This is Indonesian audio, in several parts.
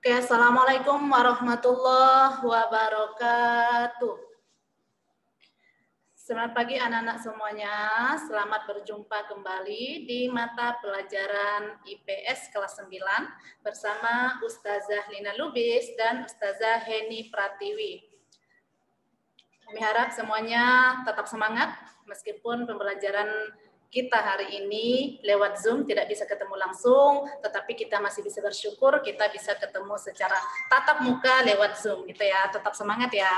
Oke, Assalamualaikum warahmatullahi wabarakatuh. Selamat pagi anak-anak semuanya. Selamat berjumpa kembali di mata pelajaran IPS kelas 9 bersama Ustazah Lina Lubis dan Ustazah Heni Pratiwi. Kami harap semuanya tetap semangat meskipun pembelajaran kita hari ini lewat Zoom tidak bisa ketemu langsung, tetapi kita masih bisa bersyukur kita bisa ketemu secara tatap muka lewat Zoom gitu ya. Tetap semangat ya.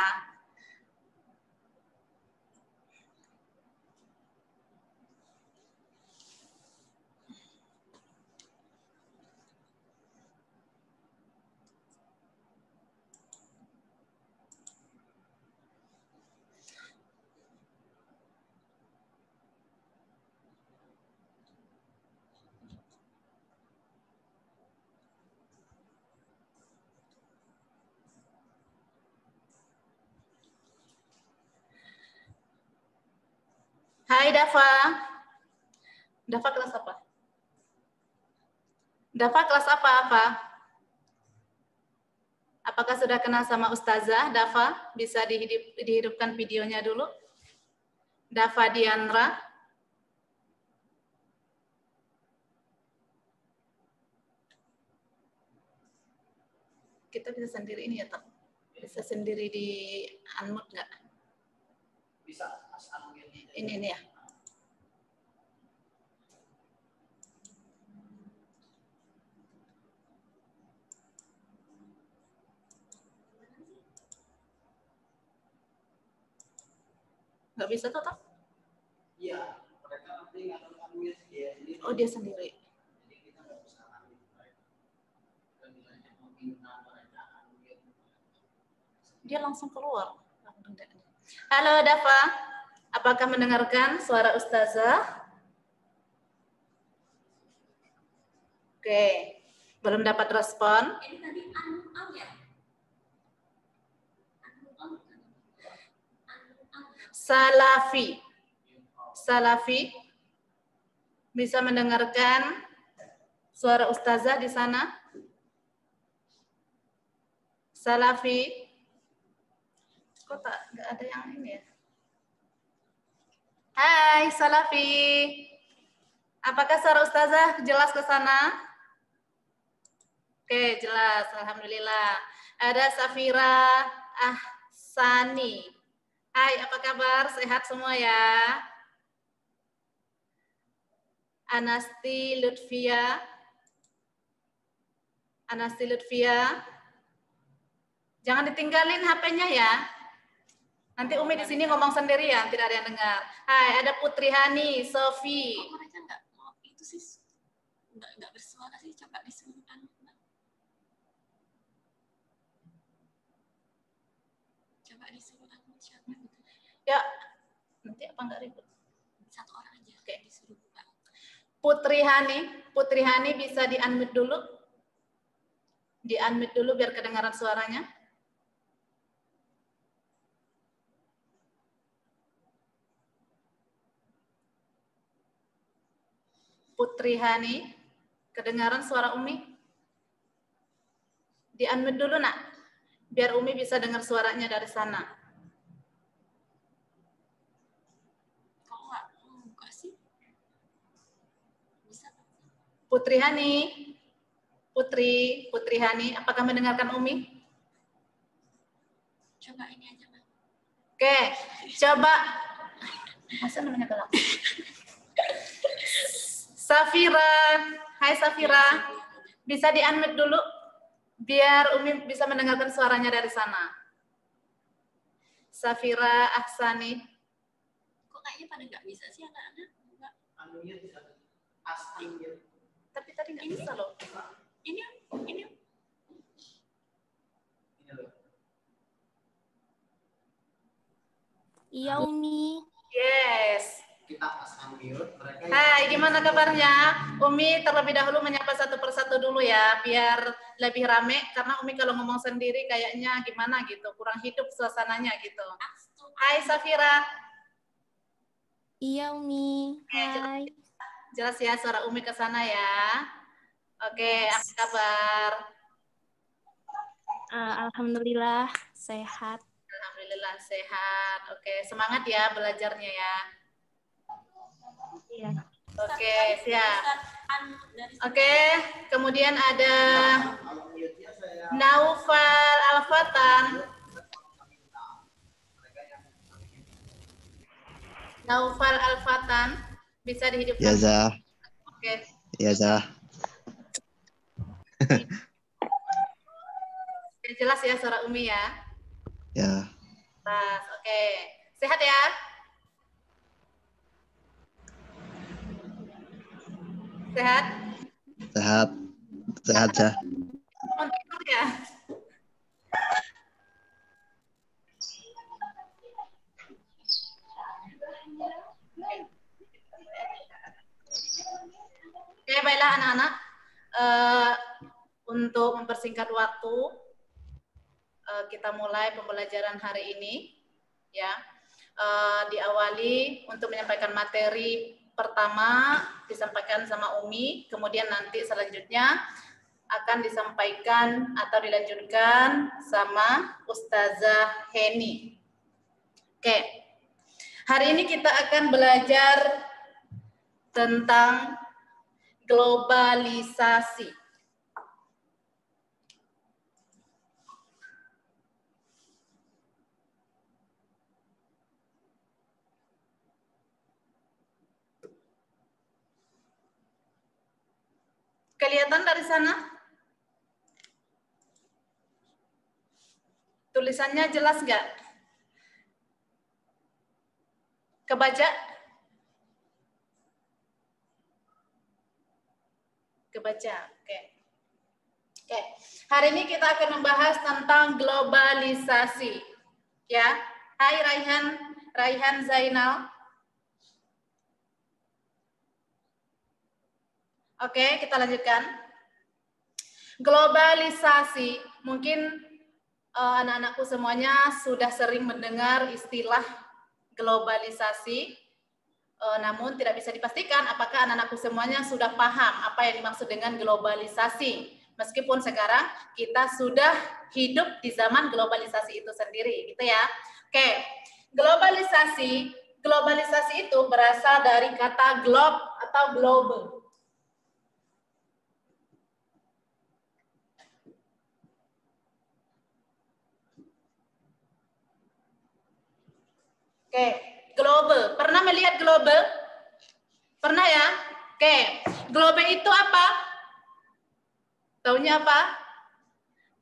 Hai Dava. Dava kelas apa? Dava kelas apa? Apakah sudah kenal sama Ustazah Dava? Bisa dihidupkan videonya dulu. Dava Diandra. Kita bisa sendiri ini ya, Tok? Bisa sendiri di unmute nggak? Bisa. Ini ya. Nggak bisa tuh, Tok? Iya, mereka nanti ngatur-ngatur dia sendiri. Oh, dia sendiri. Jadi kita nggak bisa ngatur. Dan nilainya pembinaan mereka Dia langsung keluar. Halo Dava, apakah mendengarkan suara Ustazah? Oke, belum dapat respon. Ini tadi ya? Salafi, bisa mendengarkan suara Ustazah di sana? Salafi, kok nggak ada yang ini ya? Hai Salafi, apakah suara Ustazah jelas ke sana? Oke, jelas, alhamdulillah. Ada Safira Ahsani. Hai, apa kabar? Sehat semua ya? Anasti Lutfia. Jangan ditinggalin HP-nya ya. Nanti Umi di sini ngomong sendirian, tidak ada yang dengar. Hai, ada Putri Hani, Sofi. Kok mereka nggak mau itu sih? Nggak bersuara sih, coba disuruhkan. Coba disuruhkan siapa? Ya, nanti apa nggak ribut? Satu orang aja. Oke. Disuruh buka. Putri Hani bisa di-unmute dulu. Di-unmute dulu biar kedengaran suaranya. Putri Hani, kedengaran suara Umi? Di-unmute dulu, Nak. Biar Umi bisa dengar suaranya dari sana. Kok nggak buka sih? Bisa. Putri Hani, apakah mendengarkan Umi? Coba ini aja, Mbak. Oke, coba. Masa namanya gelap? Safira, hai Safira, bisa di-unmute dulu biar Umi bisa mendengarkan suaranya dari sana. Safira Ahsani. Kok kayaknya pada nggak bisa sih anak-anak? anunya bisa. Tapi tadi nggak bisa loh. Ini. Ini loh. Iya, Umi. Yes. Kita pasang mute, mereka. Hai, gimana kabarnya? Umi terlebih dahulu menyapa satu persatu dulu ya, biar lebih rame. Karena Umi kalau ngomong sendiri kayaknya gimana gitu, kurang hidup suasananya gitu. Hai Safira. Iya, Umi. Hai. Jelas ya suara Umi ke sana ya. Oke, apa kabar? Alhamdulillah sehat. Alhamdulillah sehat. Oke, semangat ya belajarnya ya. Iya. Oke, siap. Dari Oke, kemudian ada Naufal Al-Fatan. Naufal Al-Fatan, bisa dihidupkan? Ya, Zah. Oke. Ya, Zah. Jelas ya suara Umi ya? Ya. Pas, oke. Sehat ya? Sehat? Sehat. Sehat, Zah. Mau tidur ya? Oke, baiklah anak-anak. Untuk mempersingkat waktu, kita mulai pembelajaran hari ini. Ya, diawali untuk menyampaikan materi pertama disampaikan sama Umi, kemudian nanti selanjutnya akan disampaikan atau dilanjutkan sama Ustazah Heni. Oke, hari ini kita akan belajar tentang globalisasi. Kelihatan dari sana? Tulisannya jelas nggak? Kebaca? Kebaca, oke. Oke, hari ini kita akan membahas tentang globalisasi. Ya, hai Raihan Zainal. Oke, kita lanjutkan. Globalisasi, mungkin anak-anakku semuanya sudah sering mendengar istilah globalisasi, namun tidak bisa dipastikan apakah anak-anakku semuanya sudah paham apa yang dimaksud dengan globalisasi. Meskipun sekarang kita sudah hidup di zaman globalisasi itu sendiri, gitu ya. Oke, globalisasi itu berasal dari kata globe atau global. Oke, global. Pernah melihat global? Pernah ya? Oke, global itu apa? Taunya apa?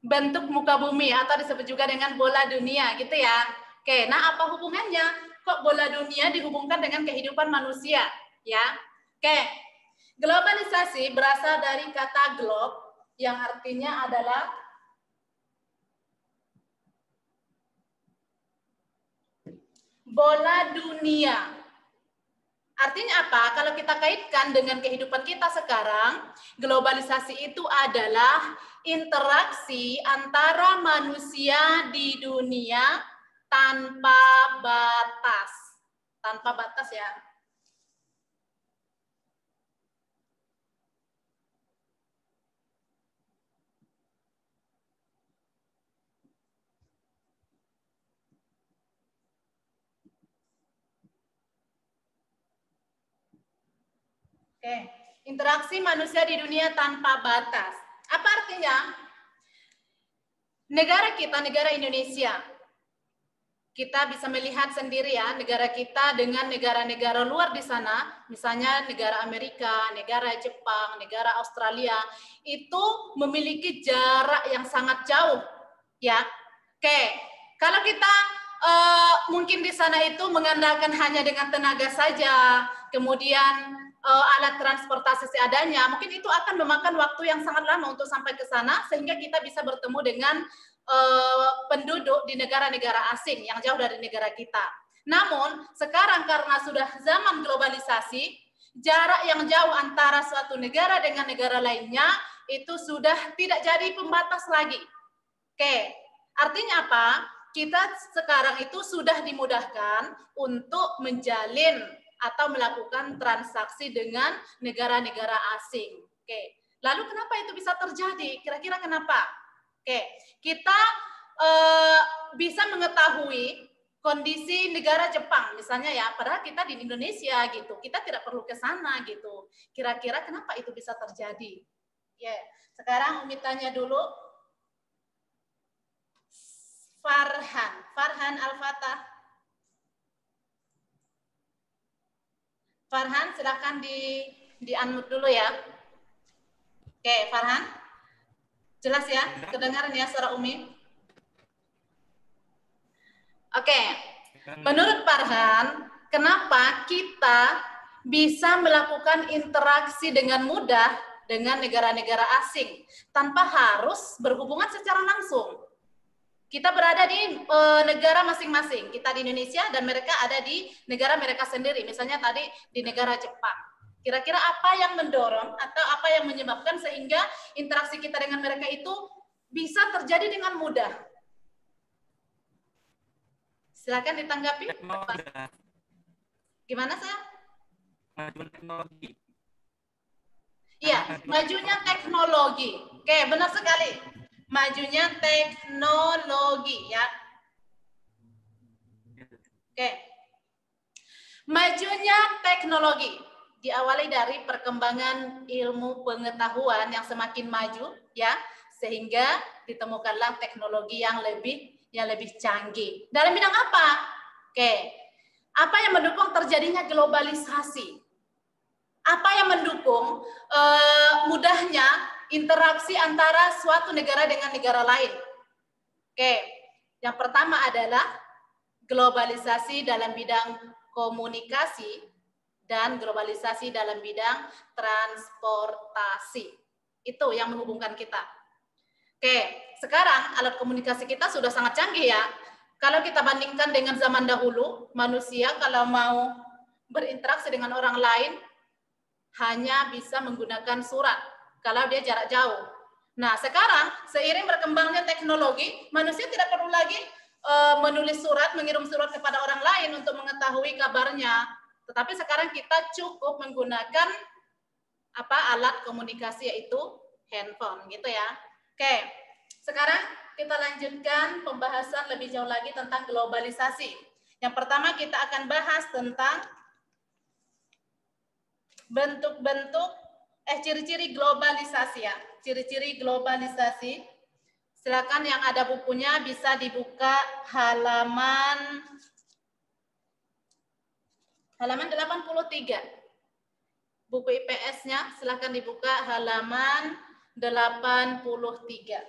Bentuk muka bumi atau disebut juga dengan bola dunia, gitu ya. Oke, nah apa hubungannya? Kok bola dunia dihubungkan dengan kehidupan manusia? Ya, oke. Globalisasi berasal dari kata globe yang artinya adalah bola dunia. Artinya apa? Kalau kita kaitkan dengan kehidupan kita sekarang, globalisasi itu adalah interaksi antara manusia di dunia tanpa batas. Tanpa batas ya. Oke, interaksi manusia di dunia tanpa batas. Apa artinya? Negara kita, negara Indonesia, kita bisa melihat sendiri ya, negara kita dengan negara-negara luar di sana, misalnya negara Amerika, negara Jepang, negara Australia, itu memiliki jarak yang sangat jauh, ya. Oke, kalau kita mungkin di sana itu mengandalkan hanya dengan tenaga saja, kemudian alat transportasi seadanya, mungkin itu akan memakan waktu yang sangat lama untuk sampai ke sana, sehingga kita bisa bertemu dengan penduduk di negara-negara asing yang jauh dari negara kita. Namun, sekarang karena sudah zaman globalisasi, jarak yang jauh antara suatu negara dengan negara lainnya, itu sudah tidak jadi pembatas lagi. Oke, artinya apa? Kita sekarang itu sudah dimudahkan untuk menjalin atau melakukan transaksi dengan negara-negara asing. Oke, lalu kenapa itu bisa terjadi? Kira-kira kenapa? Oke, kita bisa mengetahui kondisi negara Jepang misalnya ya, padahal kita di Indonesia gitu, kita tidak perlu ke sana gitu. Kira-kira kenapa itu bisa terjadi? Ya, sekarang Umi tanya dulu. Farhan Al-Fatah. Farhan, silakan di unmute dulu ya. Oke, Farhan. Jelas ya? Kedengaran ya suara Umi? Oke. Menurut Farhan, kenapa kita bisa melakukan interaksi dengan mudah dengan negara-negara asing tanpa harus berhubungan secara langsung? Kita berada di negara masing-masing. Kita di Indonesia dan mereka ada di negara mereka sendiri. Misalnya tadi di negara Jepang. Kira-kira apa yang mendorong atau apa yang menyebabkan sehingga interaksi kita dengan mereka itu bisa terjadi dengan mudah? Silakan ditanggapi. Gimana, saya? Majunya teknologi. Iya, majunya teknologi. Oke, benar sekali. Majunya teknologi ya. Oke. Majunya teknologi diawali dari perkembangan ilmu pengetahuan yang semakin maju ya, sehingga ditemukanlah teknologi yang lebih canggih. Dalam bidang apa? Oke. Apa yang mendukung terjadinya globalisasi? Apa yang mendukung mudahnya interaksi antara suatu negara dengan negara lain? Oke, yang pertama adalah globalisasi dalam bidang komunikasi dan globalisasi dalam bidang transportasi. Itu yang menghubungkan kita. Oke, sekarang alat komunikasi kita sudah sangat canggih ya. Kalau kita bandingkan dengan zaman dahulu, manusia kalau mau berinteraksi dengan orang lain hanya bisa menggunakan surat kalau dia jarak jauh. Nah, sekarang seiring berkembangnya teknologi, manusia tidak perlu lagi menulis surat, mengirim surat kepada orang lain untuk mengetahui kabarnya. Tetapi sekarang kita cukup menggunakan alat komunikasi, yaitu handphone, gitu ya. Oke, sekarang kita lanjutkan pembahasan lebih jauh lagi tentang globalisasi. Yang pertama kita akan bahas tentang ciri-ciri globalisasi ya. Ciri-ciri globalisasi. Silakan yang ada bukunya bisa dibuka halaman 83. Buku IPS-nya silakan dibuka halaman 83.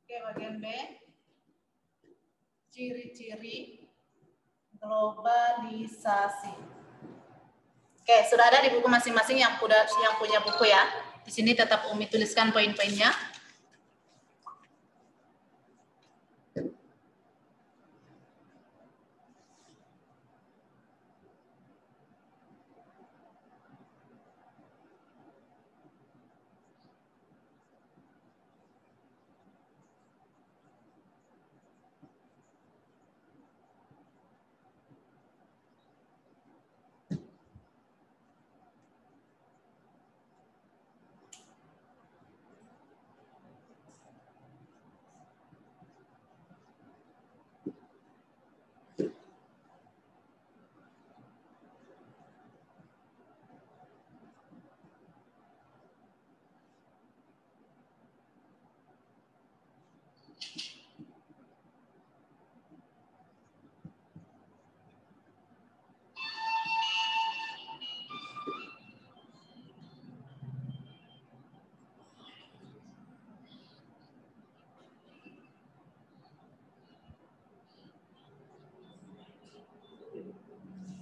Oke, bagian B. Ciri-ciri globalisasi. Oke, sudah ada di buku masing-masing yang punya buku ya. Di sini tetap Umi tuliskan poin-poinnya.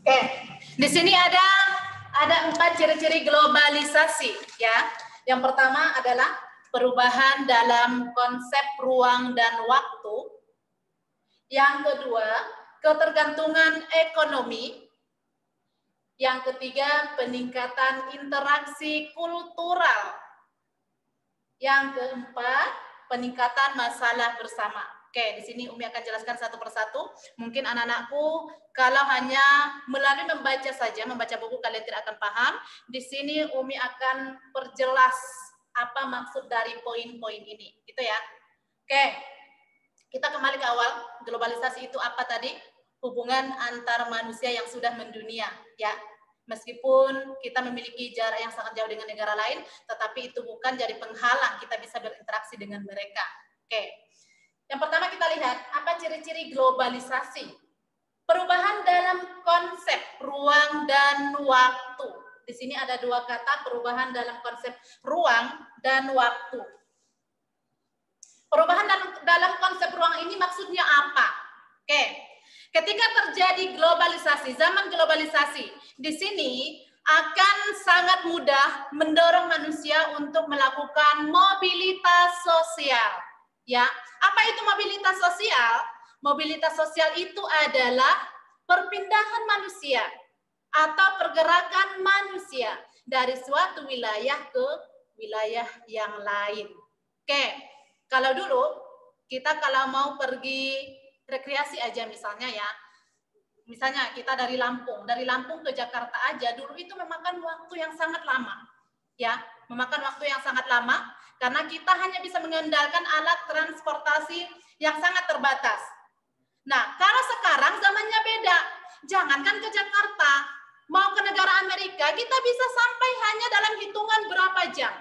Oke, di sini ada 4 ciri-ciri globalisasi ya. Yang pertama adalah perubahan dalam konsep ruang dan waktu. Yang kedua, ketergantungan ekonomi. Yang ketiga, peningkatan interaksi kultural. Yang keempat, peningkatan masalah bersama. Oke, di sini Umi akan jelaskan satu persatu. Mungkin anak-anakku kalau hanya melalui membaca saja, membaca buku kalian tidak akan paham. Di sini Umi akan perjelas apa maksud dari poin-poin ini, gitu ya. Oke, kita kembali ke awal. Globalisasi itu apa tadi? Hubungan antar manusia yang sudah mendunia, ya. Meskipun kita memiliki jarak yang sangat jauh dengan negara lain, tetapi itu bukan jadi penghalang kita bisa berinteraksi dengan mereka. Oke. Yang pertama kita lihat, apa ciri-ciri globalisasi? Perubahan dalam konsep ruang dan waktu. Di sini ada dua kata, perubahan dalam konsep ruang dan waktu. Perubahan dalam konsep ruang ini maksudnya apa? Oke. Ketika terjadi globalisasi, zaman globalisasi, di sini akan sangat mudah mendorong manusia untuk melakukan mobilitas sosial. Ya, apa itu mobilitas sosial? Mobilitas sosial itu adalah perpindahan manusia atau pergerakan manusia dari suatu wilayah ke wilayah yang lain. Oke, kalau dulu kita kalau mau pergi rekreasi aja misalnya ya, misalnya kita dari Lampung ke Jakarta aja dulu itu memakan waktu yang sangat lama, ya, memakan waktu yang sangat lama karena kita hanya bisa mengandalkan alat transportasi yang sangat terbatas. Nah, kalau sekarang zamannya beda, jangankan ke Jakarta, mau ke negara Amerika kita bisa sampai hanya dalam hitungan berapa jam.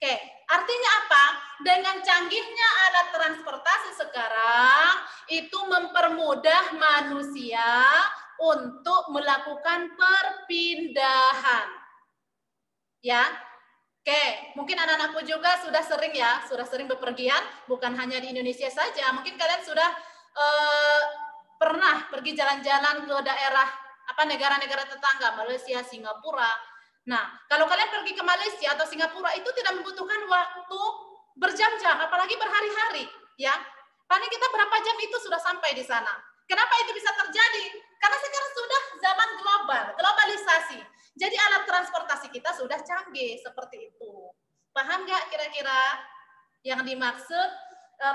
Oke, artinya apa? Dengan canggihnya alat transportasi sekarang, itu mempermudah manusia untuk melakukan perpindahan. Ya, oke, mungkin anak-anakku juga sudah sering bepergian, bukan hanya di Indonesia saja. Mungkin kalian sudah pernah pergi jalan-jalan ke daerah negara-negara tetangga, Malaysia, Singapura. Nah, kalau kalian pergi ke Malaysia atau Singapura itu tidak membutuhkan waktu berjam-jam, apalagi berhari-hari, ya. Paling kita berapa jam itu sudah sampai di sana. Kenapa itu bisa terjadi? Karena sekarang sudah zaman globalisasi. Jadi alat transportasi kita sudah canggih seperti itu. Paham nggak kira-kira yang dimaksud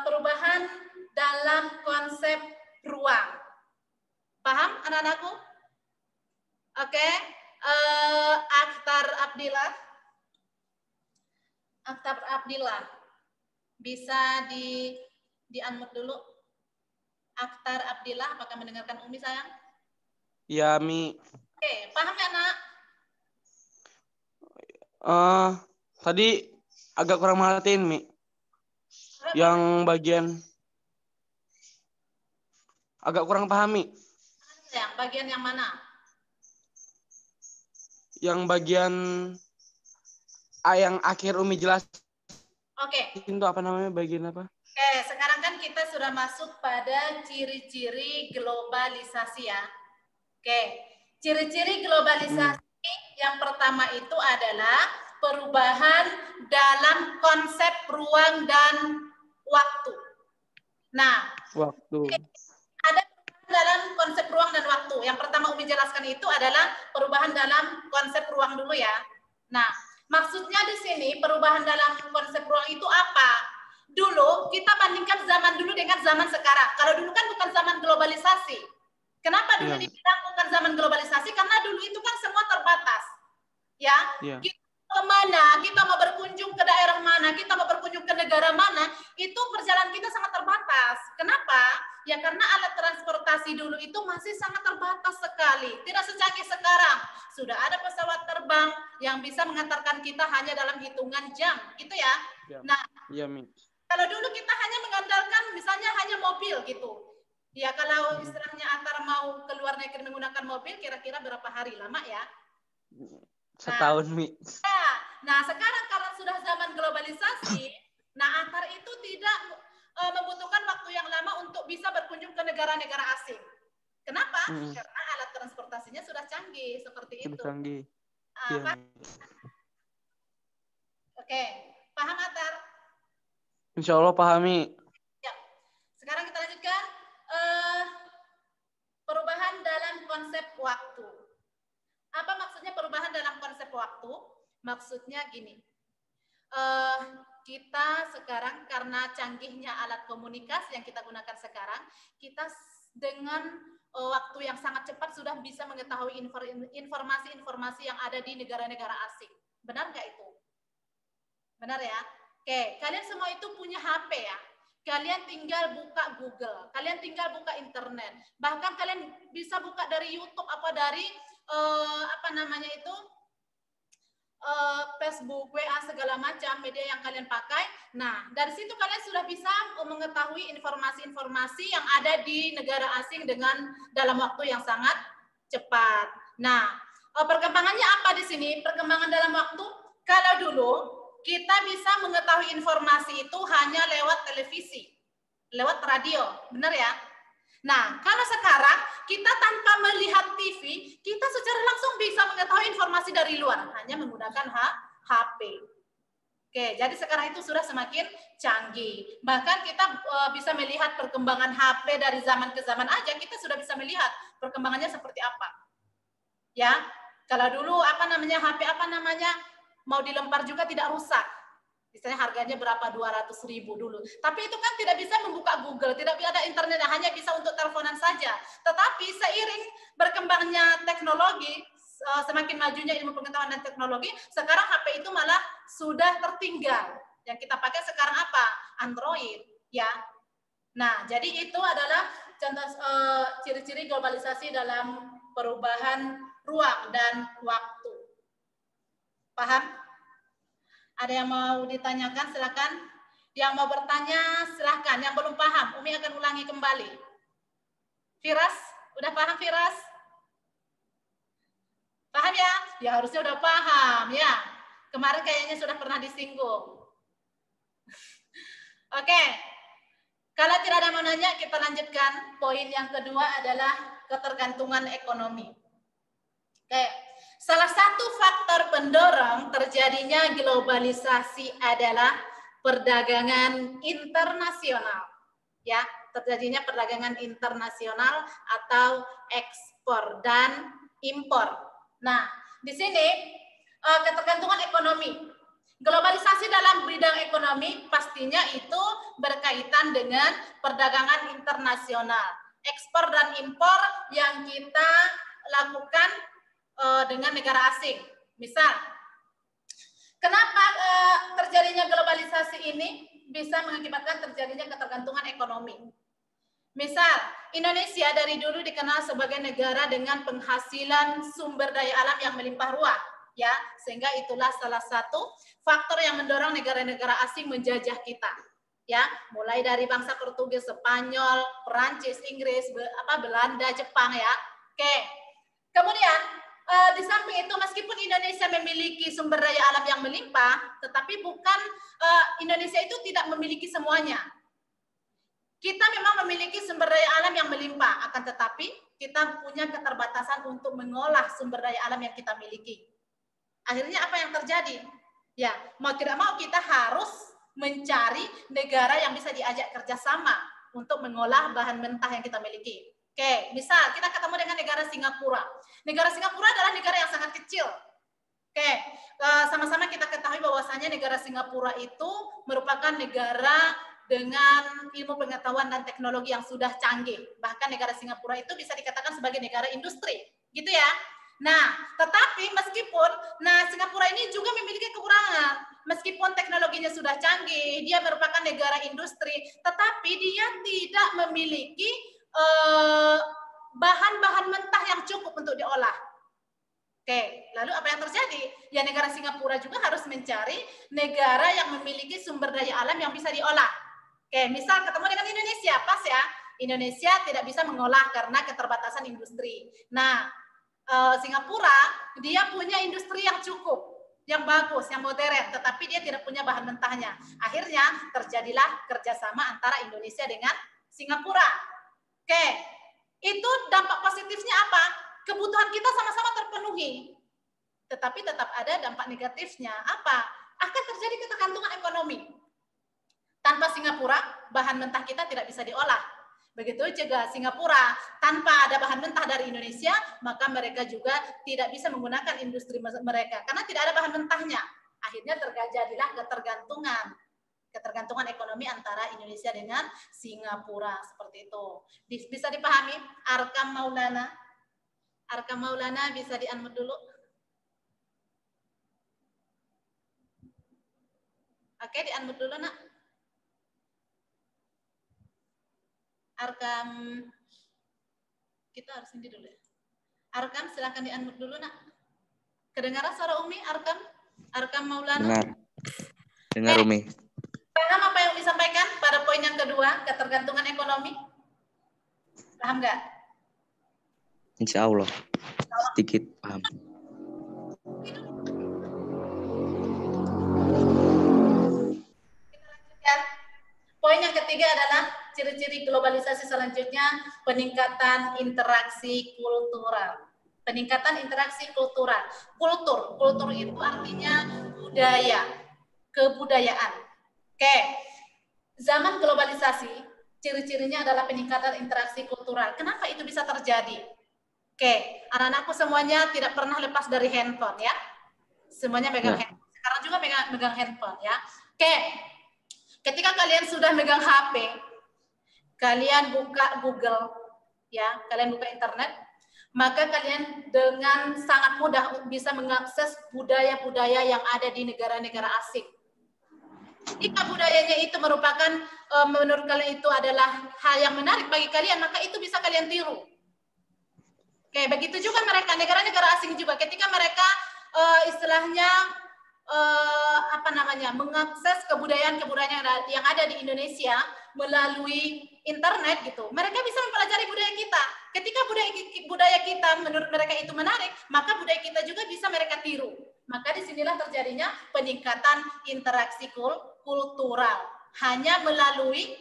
perubahan dalam konsep ruang? Paham anak-anakku? Oke. Akhtar Abdillah bisa di-unmute dulu. Akhtar Abdillah, apakah mendengarkan Umi sayang? Ya, Mi. Oke, paham ya nak? Tadi agak kurang merhatiin, Mi. Yang bagian agak kurang pahami. Sayang, bagian yang mana? Yang bagian yang akhir Umi jelas. Oke. Itu apa namanya? Bagian apa? Oke, sekarang kan kita sudah masuk pada ciri-ciri globalisasi ya. Oke, ciri-ciri globalisasi yang pertama itu adalah perubahan dalam konsep ruang dan waktu. Nah, ada dalam konsep ruang dan waktu. Yang pertama Umi jelaskan itu adalah perubahan dalam konsep ruang dulu ya. Nah, maksudnya di sini perubahan dalam konsep ruang itu apa? Dulu kita bandingkan zaman dulu dengan zaman sekarang. Kalau dulu kan bukan zaman globalisasi. Kenapa dulu dibilang bukan zaman globalisasi? Karena dulu itu kan semua terbatas. Ya, kita kemana, kita mau berkunjung ke daerah mana, kita mau berkunjung ke negara mana, itu perjalanan kita sangat terbatas. Kenapa? Ya karena alat transportasi dulu itu masih sangat terbatas sekali. Tidak secanggih sekarang. Sudah ada pesawat terbang yang bisa mengantarkan kita hanya dalam hitungan jam. Gitu ya. Nah, kalau dulu kita hanya mengandalkan misalnya hanya mobil gitu. Ya kalau istilahnya antar mau ke luar negeri menggunakan mobil, kira-kira berapa hari lama ya? Setahun, Mi. Ya, nah sekarang karena sudah zaman globalisasi, nah antar itu tidak membutuhkan waktu yang lama untuk bisa berkunjung ke negara-negara asing. Kenapa? Karena alat transportasinya sudah canggih seperti itu. Canggih. Oke, paham Atar? Insya Allah pahami. Ya. Sekarang kita lanjutkan konsep waktu. Apa maksudnya perubahan dalam konsep waktu? Maksudnya gini, kita sekarang karena canggihnya alat komunikasi yang kita gunakan sekarang, kita dengan waktu yang sangat cepat sudah bisa mengetahui informasi-informasi yang ada di negara-negara asing. Benar nggak itu? Benar ya? Oke, kalian semua itu punya HP ya. Kalian tinggal buka Google, kalian tinggal buka internet. Bahkan kalian bisa buka dari YouTube apa dari Facebook, WA, segala macam media yang kalian pakai. Nah, dari situ kalian sudah bisa mengetahui informasi-informasi yang ada di negara asing dalam waktu yang sangat cepat. Nah, perkembangannya apa di sini? Perkembangan dalam waktu, kalau dulu kita bisa mengetahui informasi itu hanya lewat televisi, lewat radio, benar ya? Nah, kalau sekarang kita tanpa melihat TV, kita secara langsung bisa mengetahui informasi dari luar, hanya menggunakan HP. Oke, jadi sekarang itu sudah semakin canggih. Bahkan kita bisa melihat perkembangan HP dari zaman ke zaman aja, kita sudah bisa melihat perkembangannya seperti apa. Ya, kalau dulu HP mau dilempar juga tidak rusak. Misalnya harganya berapa, 200.000 dulu. Tapi itu kan tidak bisa membuka Google, tidak ada internet, hanya bisa untuk teleponan saja. Tetapi seiring berkembangnya teknologi, semakin majunya ilmu pengetahuan dan teknologi, sekarang HP itu malah sudah tertinggal. Yang kita pakai sekarang apa? Android, ya. Nah, jadi itu adalah contoh ciri-ciri globalisasi dalam perubahan ruang dan waktu. Paham? Ada yang mau ditanyakan, silakan. Yang mau bertanya, silakan. Yang belum paham, Umi akan ulangi kembali. Firas, udah paham Firas? Paham ya? Ya harusnya udah paham ya. Kemarin kayaknya sudah pernah disinggung. Oke. Kalau tidak ada yang mau nanya, kita lanjutkan. Poin yang kedua adalah ketergantungan ekonomi. Oke. Salah satu faktor pendorong terjadinya globalisasi adalah perdagangan internasional. Ya, terjadinya perdagangan internasional atau ekspor dan impor. Nah, di sini ketergantungan ekonomi. Globalisasi dalam bidang ekonomi pastinya itu berkaitan dengan perdagangan internasional. Ekspor dan impor yang kita lakukan dengan negara asing. Misal, kenapa terjadinya globalisasi ini bisa mengakibatkan terjadinya ketergantungan ekonomi? Misal, Indonesia dari dulu dikenal sebagai negara dengan penghasilan sumber daya alam yang melimpah ruah, ya, sehingga itulah salah satu faktor yang mendorong negara-negara asing menjajah kita, ya, mulai dari bangsa Portugis, Spanyol, Perancis, Inggris, Belanda, Jepang, ya. Oke, kemudian di samping itu meskipun Indonesia memiliki sumber daya alam yang melimpah, tetapi bukan Indonesia itu tidak memiliki semuanya. Kita memang memiliki sumber daya alam yang melimpah, akan tetapi kita punya keterbatasan untuk mengolah sumber daya alam yang kita miliki. Akhirnya apa yang terjadi? Ya, mau tidak mau kita harus mencari negara yang bisa diajak kerjasama untuk mengolah bahan mentah yang kita miliki. Oke, misal kita ketemu dengan negara Singapura. Negara Singapura adalah negara yang sangat kecil. Oke, sama-sama kita ketahui bahwasanya negara Singapura itu merupakan negara dengan ilmu pengetahuan dan teknologi yang sudah canggih. Bahkan negara Singapura itu bisa dikatakan sebagai negara industri, gitu ya. Nah, tetapi meskipun, Singapura ini juga memiliki kekurangan. Meskipun teknologinya sudah canggih, dia merupakan negara industri, tetapi dia tidak memiliki bahan-bahan mentah yang cukup untuk diolah. Oke, lalu apa yang terjadi? Ya negara Singapura juga harus mencari negara yang memiliki sumber daya alam yang bisa diolah. Oke, misal ketemu dengan Indonesia, pas ya. Indonesia tidak bisa mengolah karena keterbatasan industri. Nah, Singapura dia punya industri yang cukup, yang bagus, yang modern, tetapi dia tidak punya bahan mentahnya. Akhirnya terjadilah kerjasama antara Indonesia dengan Singapura. Oke, itu dampak positifnya apa? Kebutuhan kita sama-sama terpenuhi. Tetapi tetap ada dampak negatifnya. Apa? Akan terjadi ketergantungan ekonomi. Tanpa Singapura, bahan mentah kita tidak bisa diolah. Begitu juga Singapura, tanpa ada bahan mentah dari Indonesia, maka mereka juga tidak bisa menggunakan industri mereka karena tidak ada bahan mentahnya. Akhirnya terjadilah ketergantungan ekonomi antara Indonesia dengan Singapura, seperti itu. Bisa dipahami? Arkam Maulana bisa di-unmute dulu. Oke, di-unmute dulu, Nak. Arkam, kita harus ini dulu ya. Arkam, silakan di-unmute dulu, Nak. Kedengaran suara Umi, Arkam Maulana? Dengar Umi. Paham apa yang disampaikan pada poin yang kedua, ketergantungan ekonomi? Paham nggak? Insya Allah. Sedikit paham. Kita lanjutkan. Poin yang ketiga adalah ciri-ciri globalisasi selanjutnya, peningkatan interaksi kultural. Peningkatan interaksi kultural. Kultur itu artinya budaya, kebudayaan. Oke, zaman globalisasi, ciri-cirinya adalah peningkatan interaksi kultural. Kenapa itu bisa terjadi? Oke, anak-anakku semuanya tidak pernah lepas dari handphone ya. Semuanya megang handphone. Sekarang juga megang handphone ya. Oke, ketika kalian sudah megang HP, kalian buka Google, ya, kalian buka internet, maka kalian dengan sangat mudah bisa mengakses budaya-budaya yang ada di negara-negara asing. Jika budayanya itu merupakan, menurut kalian itu adalah hal yang menarik bagi kalian, maka itu bisa kalian tiru. Oke, begitu juga mereka, negara-negara asing juga, ketika mereka istilahnya mengakses kebudayaan-kebudayaan yang ada di Indonesia melalui internet gitu, mereka bisa mempelajari budaya kita. Ketika budaya kita menurut mereka itu menarik, maka budaya kita juga bisa mereka tiru. Maka disinilah terjadinya peningkatan interaksi kultural. Hanya melalui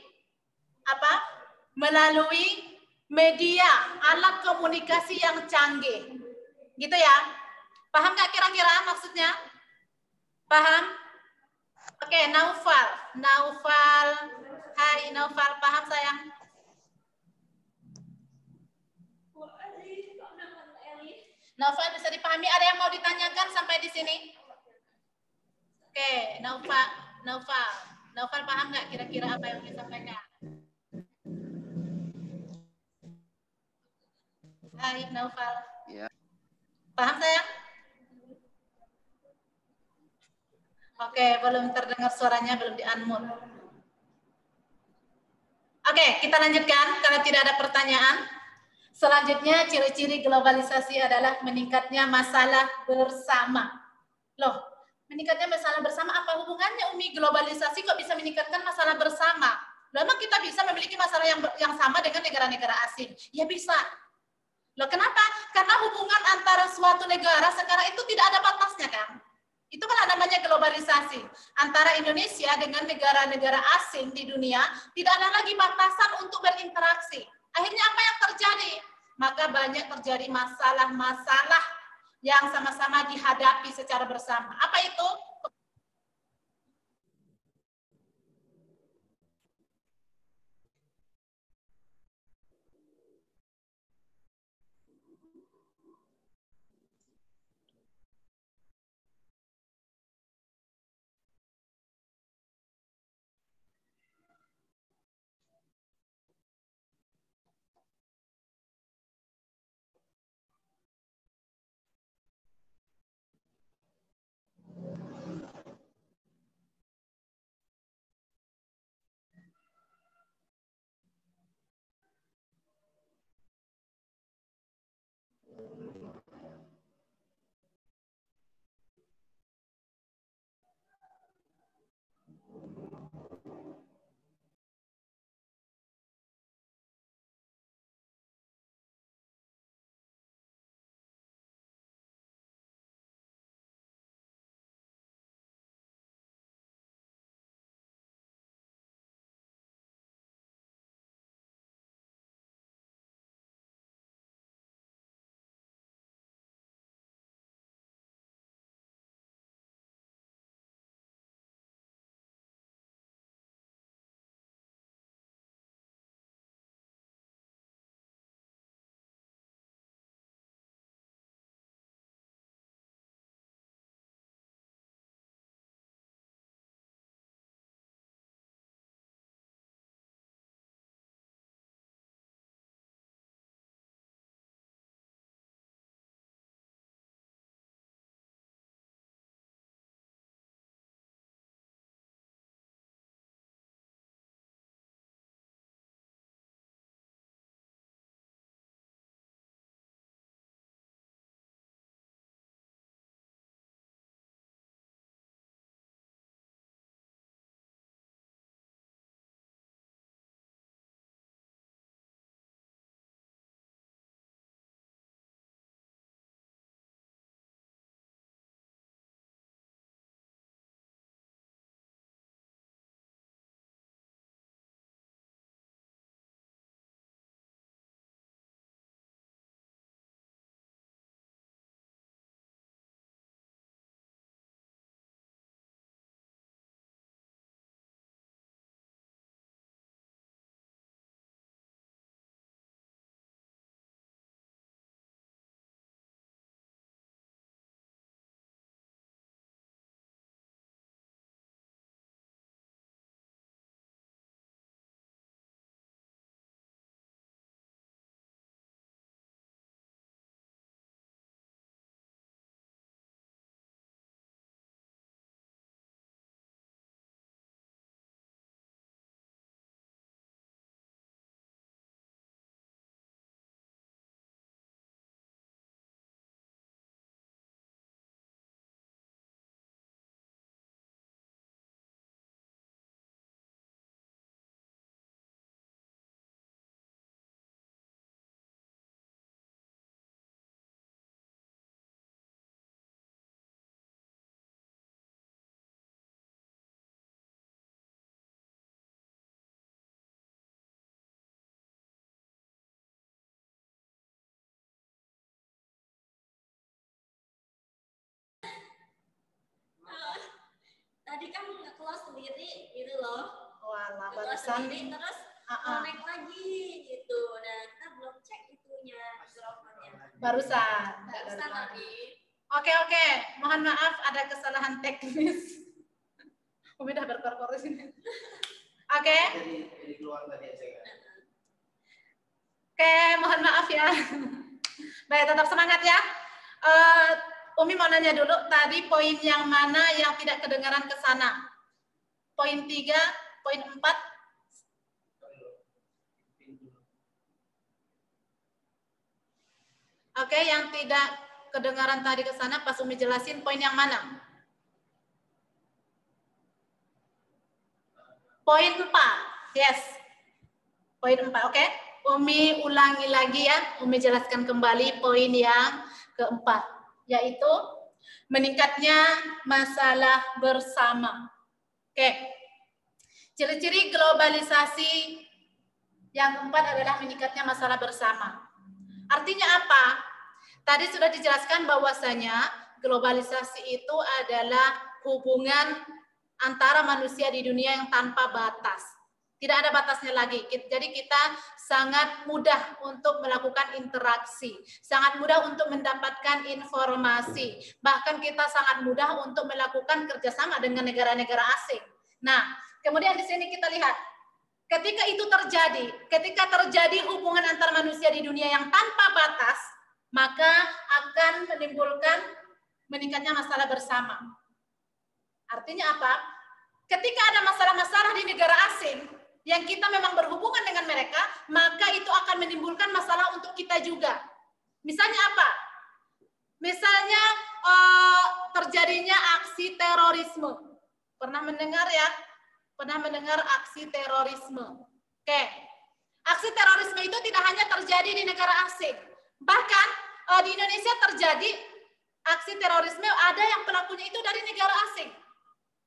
apa? Melalui media, alat komunikasi yang canggih. Gitu ya. Paham nggak kira-kira maksudnya? Paham? Oke, Naufal. Hai Naufal, paham sayang? Naufal bisa dipahami? Ada yang mau ditanyakan sampai di sini? Oke, Naufal paham nggak kira-kira apa yang disampaikan? Hai Naufal. Ya. Paham sayang? Oke, belum terdengar suaranya, belum di-unmute. Oke, kita lanjutkan kalau tidak ada pertanyaan. Selanjutnya, ciri-ciri globalisasi adalah meningkatnya masalah bersama. Loh, meningkatnya masalah bersama apa hubungannya Umi? Globalisasi kok bisa meningkatkan masalah bersama? Memang kita bisa memiliki masalah yang sama dengan negara-negara asing? Ya bisa. Loh, kenapa? Karena hubungan antara suatu negara sekarang itu tidak ada batasnya kan? Itu kan namanya globalisasi. Antara Indonesia dengan negara-negara asing di dunia tidak ada lagi batasan untuk berinteraksi. Akhirnya apa yang terjadi? Maka banyak terjadi masalah-masalah yang sama-sama dihadapi secara bersama. Apa itu? tadi kan nge-close sendiri gitu loh. Walah, Nge-close barusan sendiri terus connect lagi gitu. Nah, kita belum cek itunya mikrofonnya. barusan. Barusan tadi. Oke. Mohon maaf ada kesalahan teknis. Umi udah berkor-kor di sini. Oke. Jadi keluar tadi aja kan. Oke, mohon maaf ya. Baik, tetap semangat ya. Umi mau nanya dulu, tadi poin yang mana yang tidak kedengaran ke sana? Poin 3, poin 4? Oke, yang tidak kedengaran tadi ke sana, pas Umi jelasin poin yang mana? Poin 4, yes. Poin 4, oke. Umi ulangi lagi ya, Umi jelaskan kembali poin yang keempat, yaitu meningkatnya masalah bersama. Oke. Ciri-ciri globalisasi yang keempat adalah meningkatnya masalah bersama. Artinya apa? Tadi sudah dijelaskan bahwasanya globalisasi itu adalah hubungan antara manusia di dunia yang tanpa batas. Tidak ada batasnya lagi. Jadi kita sangat mudah untuk melakukan interaksi, sangat mudah untuk mendapatkan informasi, bahkan kita sangat mudah untuk melakukan kerjasama dengan negara-negara asing. Nah, kemudian di sini kita lihat, ketika itu terjadi, ketika terjadi hubungan antar manusia di dunia yang tanpa batas, maka akan menimbulkan meningkatnya masalah bersama. Artinya apa? Ketika ada masalah-masalah di negara asing, yang kita memang berhubungan dengan mereka, maka itu akan menimbulkan masalah untuk kita juga. Misalnya apa? Misalnya terjadinya aksi terorisme. Pernah mendengar ya? Pernah mendengar aksi terorisme? Oke. Aksi terorisme itu tidak hanya terjadi di negara asing. Bahkan di Indonesia terjadi aksi terorisme, ada yang pelakunya itu dari negara asing.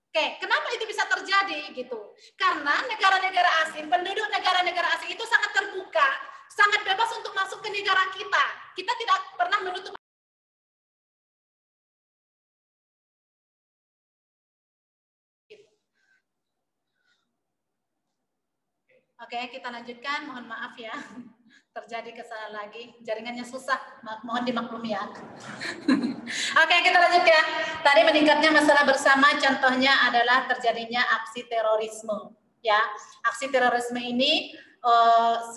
Oke, kenapa itu bisa terjadi gitu? Karena negara-negara asing, penduduk negara-negara asing itu sangat terbuka, sangat bebas untuk masuk ke negara kita. Kita tidak pernah menutup. Oke, kita lanjutkan. Mohon maaf ya, terjadi kesalahan lagi. Jaringannya susah, mohon dimaklumi ya. Oke, kita lanjutkan. Tadi meningkatnya masalah bersama, contohnya adalah terjadinya aksi terorisme. Ya, aksi terorisme ini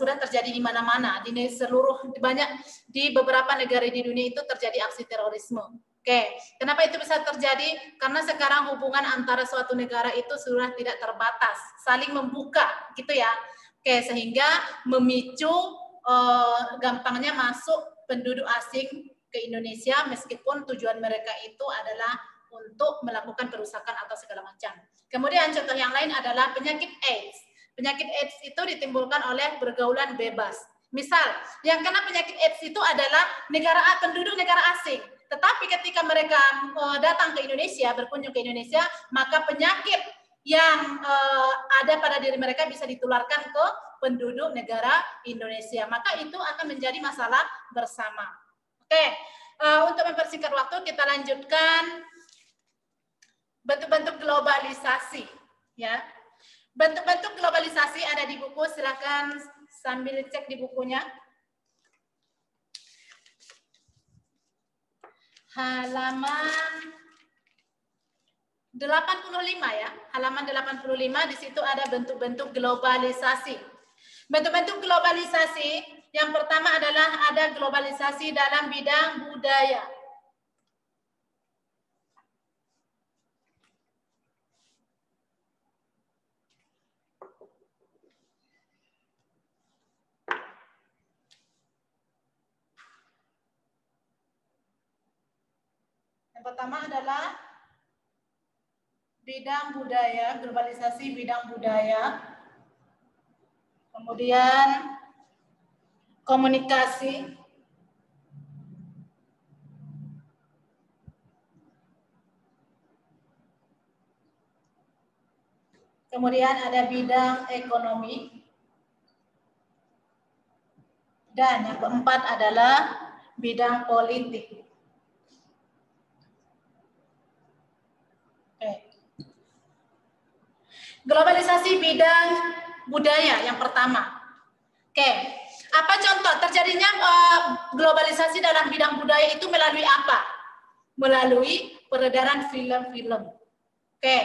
sudah terjadi di mana-mana, di seluruh di beberapa negara di dunia itu terjadi aksi terorisme. Oke, kenapa itu bisa terjadi? Karena sekarang hubungan antara suatu negara itu sudah tidak terbatas, saling membuka, gitu ya. Oke, sehingga memicu gampangnya masuk penduduk asing ke Indonesia, meskipun tujuan mereka itu adalah untuk melakukan perusakan atau segala macam. Kemudian contoh yang lain adalah penyakit AIDS. Penyakit AIDS itu ditimbulkan oleh pergaulan bebas. Misal, yang kena penyakit AIDS itu adalah penduduk negara asing. Tetapi ketika mereka datang ke Indonesia, berkunjung ke Indonesia, maka penyakit yang ada pada diri mereka bisa ditularkan ke penduduk negara Indonesia. Maka itu akan menjadi masalah bersama. Oke, untuk mempersingkat waktu, kita lanjutkan bentuk-bentuk globalisasi. Ya, bentuk-bentuk globalisasi ada di buku. Silakan sambil cek di bukunya. Halaman 85 ya, halaman 85 di situ ada bentuk-bentuk globalisasi. Bentuk-bentuk globalisasi yang pertama adalah ada globalisasi dalam bidang budaya. Yang pertama adalah bidang budaya, globalisasi bidang budaya. Kemudian komunikasi. Kemudian ada bidang ekonomi. Dan yang keempat adalah bidang politik. Oke. Globalisasi bidang budaya yang pertama. Oke, apa contoh terjadinya globalisasi dalam bidang budaya itu melalui apa? Melalui peredaran film-film. Oke,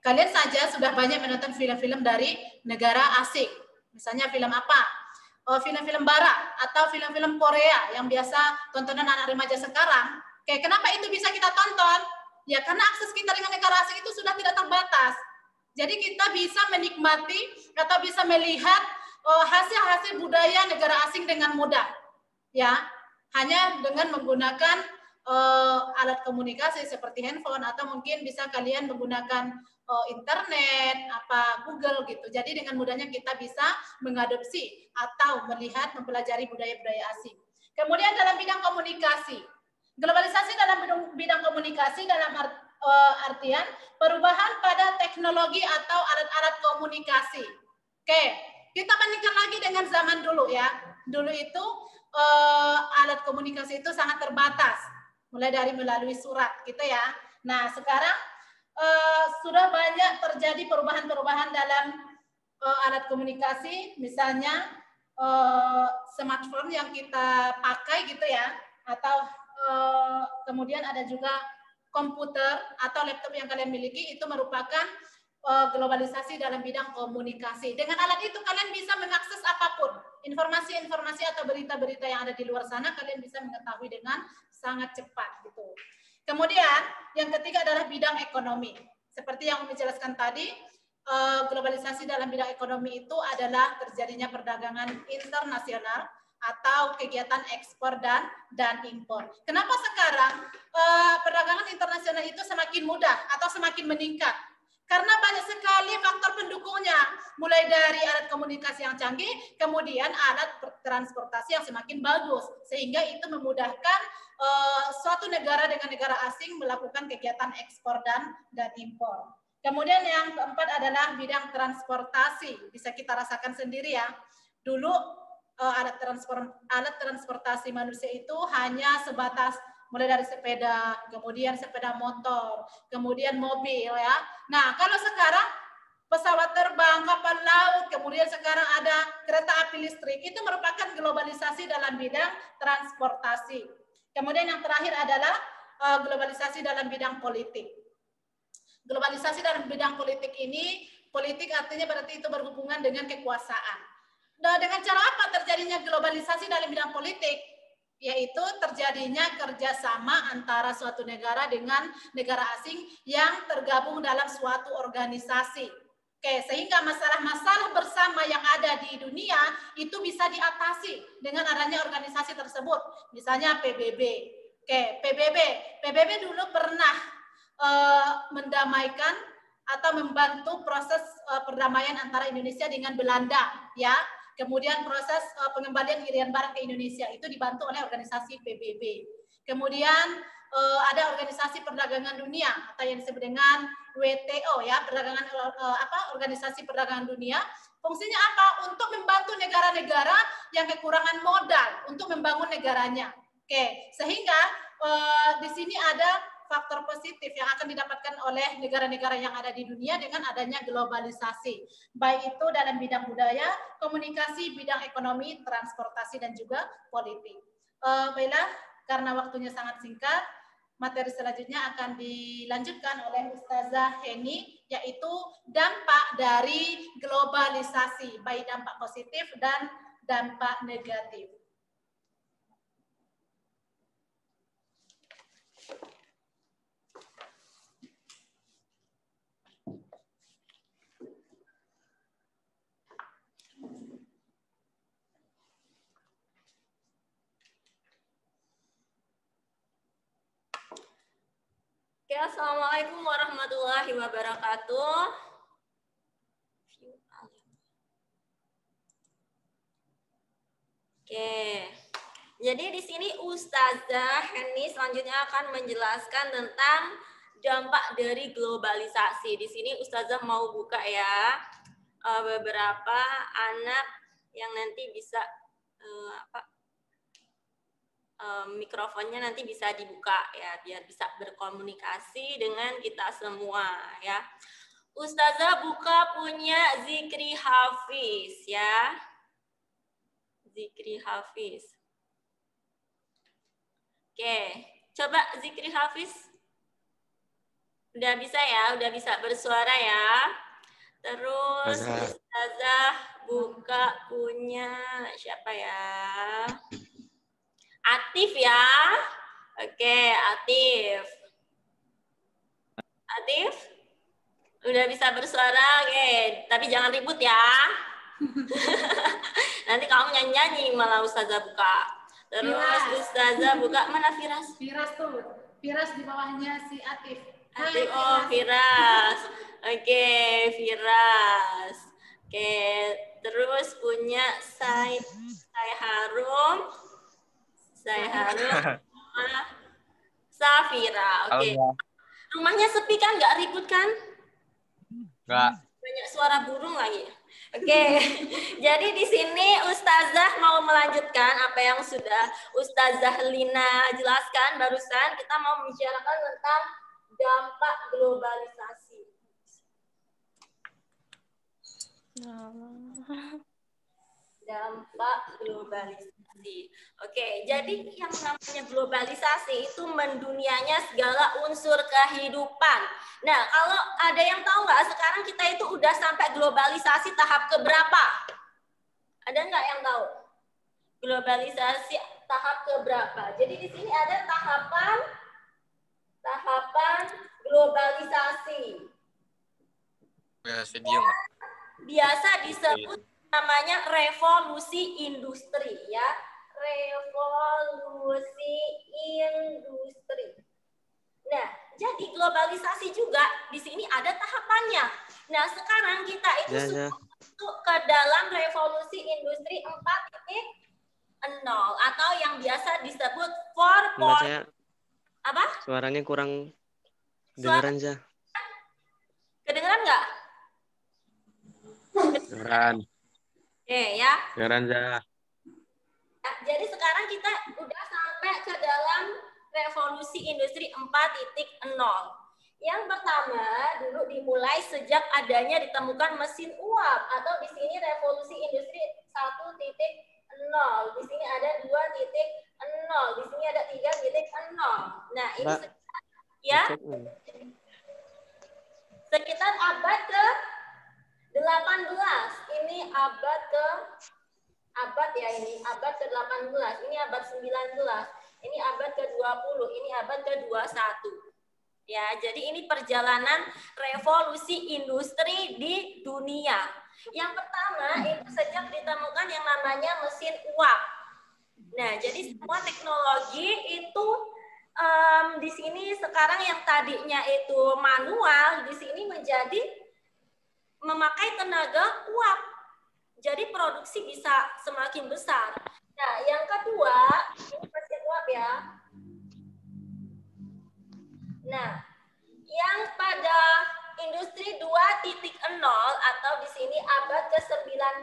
kalian saja sudah banyak menonton film-film dari negara asing. Misalnya film apa? Film-film barat atau film-film Korea yang biasa tontonan anak remaja sekarang. Oke, kenapa itu bisa kita tonton? Ya karena akses kita dengan negara asing itu sudah tidak terbatas. Jadi kita bisa menikmati atau bisa melihat hasil-hasil budaya negara asing dengan mudah, ya, hanya dengan menggunakan alat komunikasi seperti handphone atau mungkin bisa kalian menggunakan internet, Google gitu. Jadi dengan mudahnya kita bisa mengadopsi atau melihat, mempelajari budaya-budaya asing. Kemudian dalam bidang komunikasi, globalisasi dalam bidang komunikasi dalam artian perubahan pada teknologi atau alat-alat komunikasi. Oke, kita bandingkan lagi dengan zaman dulu ya. Dulu itu alat komunikasi itu sangat terbatas, mulai dari melalui surat gitu ya. Nah sekarang sudah banyak terjadi perubahan-perubahan dalam alat komunikasi, misalnya smartphone yang kita pakai gitu ya, atau kemudian ada juga komputer atau laptop yang kalian miliki, itu merupakan globalisasi dalam bidang komunikasi. Dengan alat itu kalian bisa mengakses apapun, informasi-informasi atau berita-berita yang ada di luar sana, kalian bisa mengetahui dengan sangat cepat gitu. Kemudian yang ketiga adalah bidang ekonomi. Seperti yang Umi jelaskan tadi, globalisasi dalam bidang ekonomi itu adalah terjadinya perdagangan internasional atau kegiatan ekspor dan impor. Kenapa sekarang perdagangan internasional itu semakin mudah atau semakin meningkat? Karena banyak sekali faktor pendukungnya, mulai dari alat komunikasi yang canggih, kemudian alat transportasi yang semakin bagus, sehingga itu memudahkan suatu negara dengan negara asing melakukan kegiatan ekspor dan impor. Kemudian yang keempat adalah bidang transportasi, bisa kita rasakan sendiri ya. Dulu alat transportasi manusia itu hanya sebatas mulai dari sepeda, kemudian sepeda motor, kemudian mobil ya. Nah, kalau sekarang pesawat terbang, kapal laut, kemudian sekarang ada kereta api listrik, itu merupakan globalisasi dalam bidang transportasi. Kemudian yang terakhir adalah globalisasi dalam bidang politik. Globalisasi dalam bidang politik ini, politik artinya berarti itu berhubungan dengan kekuasaan. Nah, dengan cara apa terjadinya globalisasi dalam bidang politik? Yaitu terjadinya kerjasama antara suatu negara dengan negara asing yang tergabung dalam suatu organisasi. Oke, sehingga masalah-masalah bersama yang ada di dunia itu bisa diatasi dengan adanya organisasi tersebut. Misalnya PBB. Oke, PBB dulu pernah mendamaikan atau membantu proses perdamaian antara Indonesia dengan Belanda, ya. Kemudian proses pengembalian Irian Barat ke Indonesia itu dibantu oleh organisasi PBB. Kemudian ada organisasi perdagangan dunia atau yang disebut dengan WTO ya, organisasi perdagangan dunia. Fungsinya apa? Untuk membantu negara-negara yang kekurangan modal untuk membangun negaranya. Oke, sehingga di sini ada faktor positif yang akan didapatkan oleh negara-negara yang ada di dunia dengan adanya globalisasi. Baik itu dalam bidang budaya, komunikasi, bidang ekonomi, transportasi, dan juga politik. Baiklah, karena waktunya sangat singkat, materi selanjutnya akan dilanjutkan oleh Ustazah Heni, yaitu dampak dari globalisasi, baik dampak positif dan dampak negatif. Oke, assalamualaikum warahmatullahi wabarakatuh. Oke, jadi di sini Ustazah Heni selanjutnya akan menjelaskan tentang dampak dari globalisasi. Di sini Ustazah mau buka ya beberapa anak yang nanti bisa mikrofonnya nanti bisa dibuka ya, biar bisa berkomunikasi dengan kita semua ya. Ustazah buka punya Zikri Hafiz ya. Zikri Hafiz. Oke, coba Zikri Hafiz. Udah bisa ya, udah bisa bersuara ya. Terus Ustazah buka punya siapa ya? Atif ya. Oke, Atif. Atif? Udah bisa bersuara, oke. Tapi jangan ribut ya. Nanti kamu nyanyi-nyanyi malah Ustazah buka. Terus Firas. Ustazah buka, mana Firas? Firas tuh. Firas di bawahnya si Atif. Hai, Atif, oh Firas. Oke, Firas. Oke, terus punya Saya Harum. Saya Harum sama Safira. Oke. Rumahnya sepi kan, nggak ribut kan? Enggak. Banyak suara burung lagi. Oke, jadi di sini Ustazah mau melanjutkan apa yang sudah Ustazah Lina jelaskan barusan. Kita mau membicarakan tentang dampak globalisasi. Dampak globalisasi. Oke, jadi yang namanya globalisasi itu mendunianya segala unsur kehidupan. Nah, kalau ada yang tahu nggak sekarang kita itu udah sampai globalisasi tahap keberapa? Ada nggak yang tahu? Globalisasi tahap keberapa? Jadi di sini ada tahapan globalisasi. Biasa disebut namanya revolusi industri ya. Revolusi industri. Nah, jadi globalisasi juga di sini ada tahapannya. Nah, sekarang kita itu sudah masuk ke dalam revolusi industri 4.0 atau yang biasa disebut 4.0. Apa? Suaranya kurang kedengeran, Zah. Kedengeran nggak? Kedengeran. Oke, ya. Kedengeran, Zah. Nah, jadi sekarang kita udah sampai ke dalam revolusi industri 4.0. Yang pertama dulu dimulai sejak adanya ditemukan mesin uap atau di sini revolusi industri 1.0. Di sini ada 2.0. Di sini ada 3.0. Nah, ini ya sekitar abad ke 18. Ini abad ke-18. Ini abad 19. Ini abad ke-20. Ini abad ke-21. Ya, jadi ini perjalanan revolusi industri di dunia. Yang pertama itu sejak ditemukan yang namanya mesin uap. Nah, jadi semua teknologi itu di sini sekarang yang tadinya itu manual di sini menjadi memakai tenaga uap. Jadi produksi bisa semakin besar. Nah, yang kedua, ini mesin uap ya. Nah, yang pada industri 2.0 atau di sini abad ke-19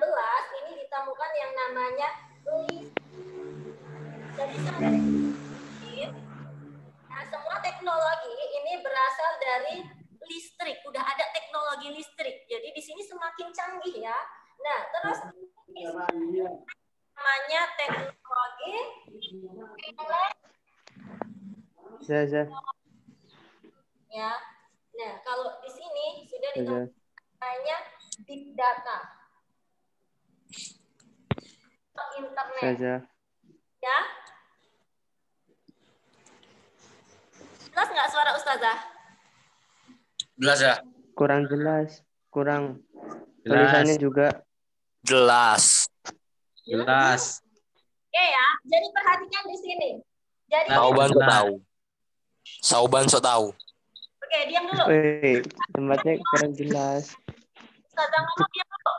ini ditemukan yang namanya listrik. Jadi semua teknologi ini berasal dari listrik. Udah ada teknologi listrik. Jadi di sini semakin canggih ya. Nah, terus namanya teknologi ya. Nah, kalau di sini sudah ditemukan namanya big data. Internet. Ya. Jelas nggak suara Ustazah? Jelas ya? Kurang jelas. Kurang. Tulisannya juga. Jelas. Jelas. Oke ya, jadi perhatikan di sini. Jadi Sauban so tahu. Oke, diam dulu. Tempatnya kurang jelas. Ustazah ngomong diam dulu.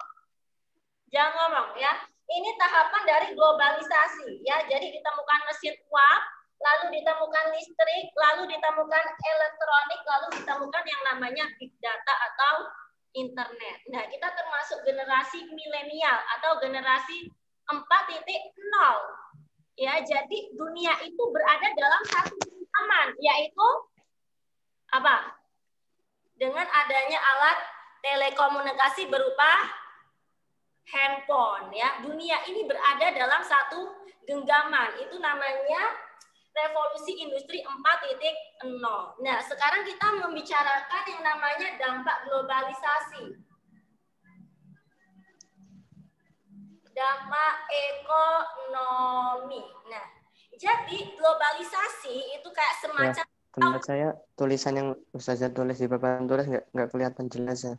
Jangan ngomong ya. Ini tahapan dari globalisasi ya. Jadi ditemukan mesin uap, lalu ditemukan listrik, lalu ditemukan elektronik, lalu ditemukan yang namanya big data atau internet. Nah, kita termasuk generasi milenial atau generasi 4.0. Ya, jadi dunia itu berada dalam satu zaman, yaitu apa? Dengan adanya alat telekomunikasi berupa handphone ya. Dunia ini berada dalam satu genggaman. Itu namanya revolusi industri 4.0. Nah, sekarang kita membicarakan yang namanya dampak globalisasi. Dampak ekonomi. Nah, jadi globalisasi itu kayak semacam Tempat saya tulisan yang Ustazah tulis di papan tulis nggak kelihatan jelas ya.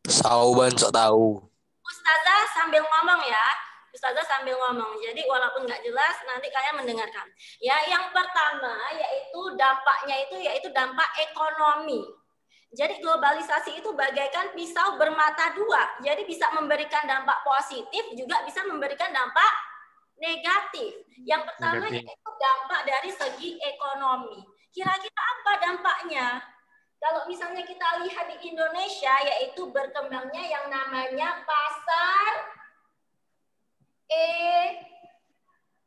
Sauban sok tahu. Ustazah sambil ngomong ya. Ustazah sambil ngomong. Jadi walaupun nggak jelas, nanti kalian mendengarkan. Ya, yang pertama yaitu dampaknya itu yaitu dampak ekonomi. Jadi globalisasi itu bagaikan pisau bermata dua. Jadi bisa memberikan dampak positif, juga bisa memberikan dampak negatif. Yang pertama yaitu dampak dari segi ekonomi. Kira-kira apa dampaknya? Kalau misalnya kita lihat di Indonesia, yaitu berkembangnya yang namanya pasar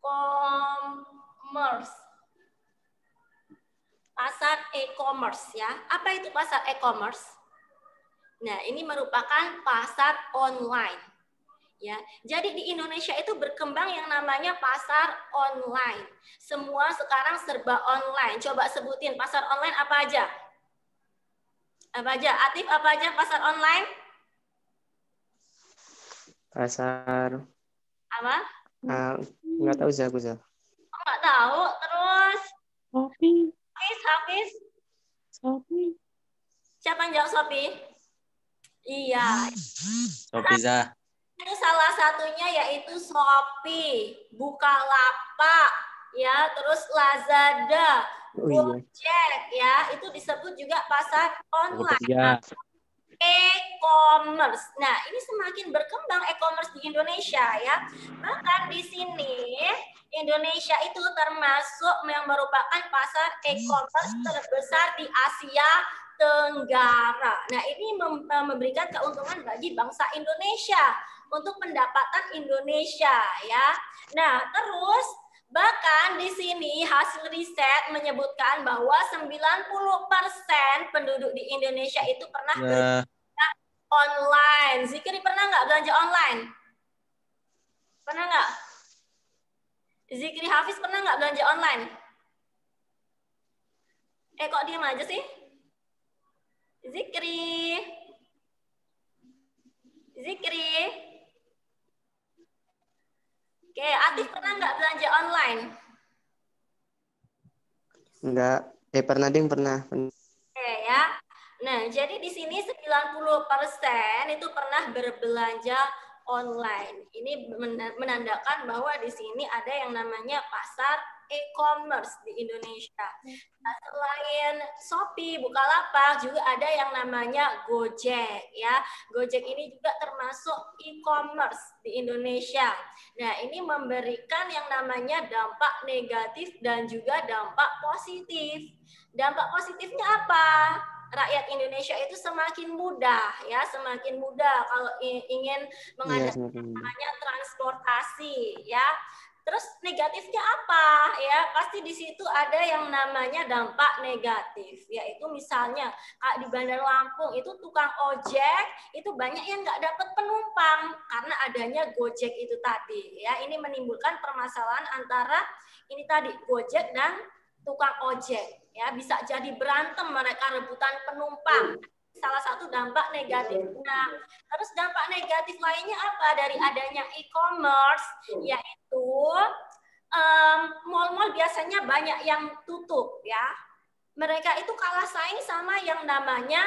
e-commerce. Pasar e-commerce ya. Apa itu pasar e-commerce? Nah, ini merupakan pasar online. Ya, jadi di Indonesia itu berkembang yang namanya pasar online. Semua sekarang serba online. Coba sebutin pasar online apa aja? Apa aja? Atif, apa aja pasar online? Pasar Apa? nggak tahu aku. Oh, nggak tahu. Terus? Hafiz? Siapa yang jawab Shopee? Iya. Shopee Zah. Itu salah satunya yaitu Shopee, Bukalapak, ya, terus Lazada, Gojek, ya, itu disebut juga pasar online. E-commerce. Nah, ini semakin berkembang e-commerce di Indonesia ya. Bahkan di sini Indonesia itu termasuk yang merupakan pasar e-commerce terbesar di Asia Tenggara. Nah, ini memberikan keuntungan bagi bangsa Indonesia untuk pendapatan Indonesia ya. Nah, terus bahkan di sini hasil riset menyebutkan bahwa 90% penduduk di Indonesia itu pernah belanja online. Zikri pernah nggak belanja online? Pernah nggak? Zikri Hafiz pernah nggak belanja online? Kok diam aja sih? Zikri. Oke, Atif pernah nggak belanja online? Enggak. Pernah ding, pernah. Oke ya. Nah, jadi di sini 90% itu pernah berbelanja online. Ini menandakan bahwa di sini ada yang namanya pasar e-commerce di Indonesia. Nah, selain Shopee, Bukalapak, juga ada yang namanya Gojek ya. Gojek ini juga termasuk e-commerce di Indonesia. Nah, ini memberikan yang namanya dampak negatif dan juga dampak positif. Dampak positifnya apa? Rakyat Indonesia itu semakin mudah ya, semakin mudah kalau ingin mengadakan namanya transportasi ya. Terus negatifnya apa ya? Pasti di situ ada yang namanya dampak negatif, yaitu misalnya di Bandar Lampung itu tukang ojek itu banyak yang nggak dapat penumpang karena adanya Gojek itu tadi ya. Ini menimbulkan permasalahan antara ini tadi Gojek dan tukang ojek ya, bisa jadi berantem mereka rebutan penumpang. Salah satu dampak negatif. Nah, terus dampak negatif lainnya apa dari adanya e-commerce? Yaitu mall-mall biasanya banyak yang tutup ya. Mereka itu kalah saing sama yang namanya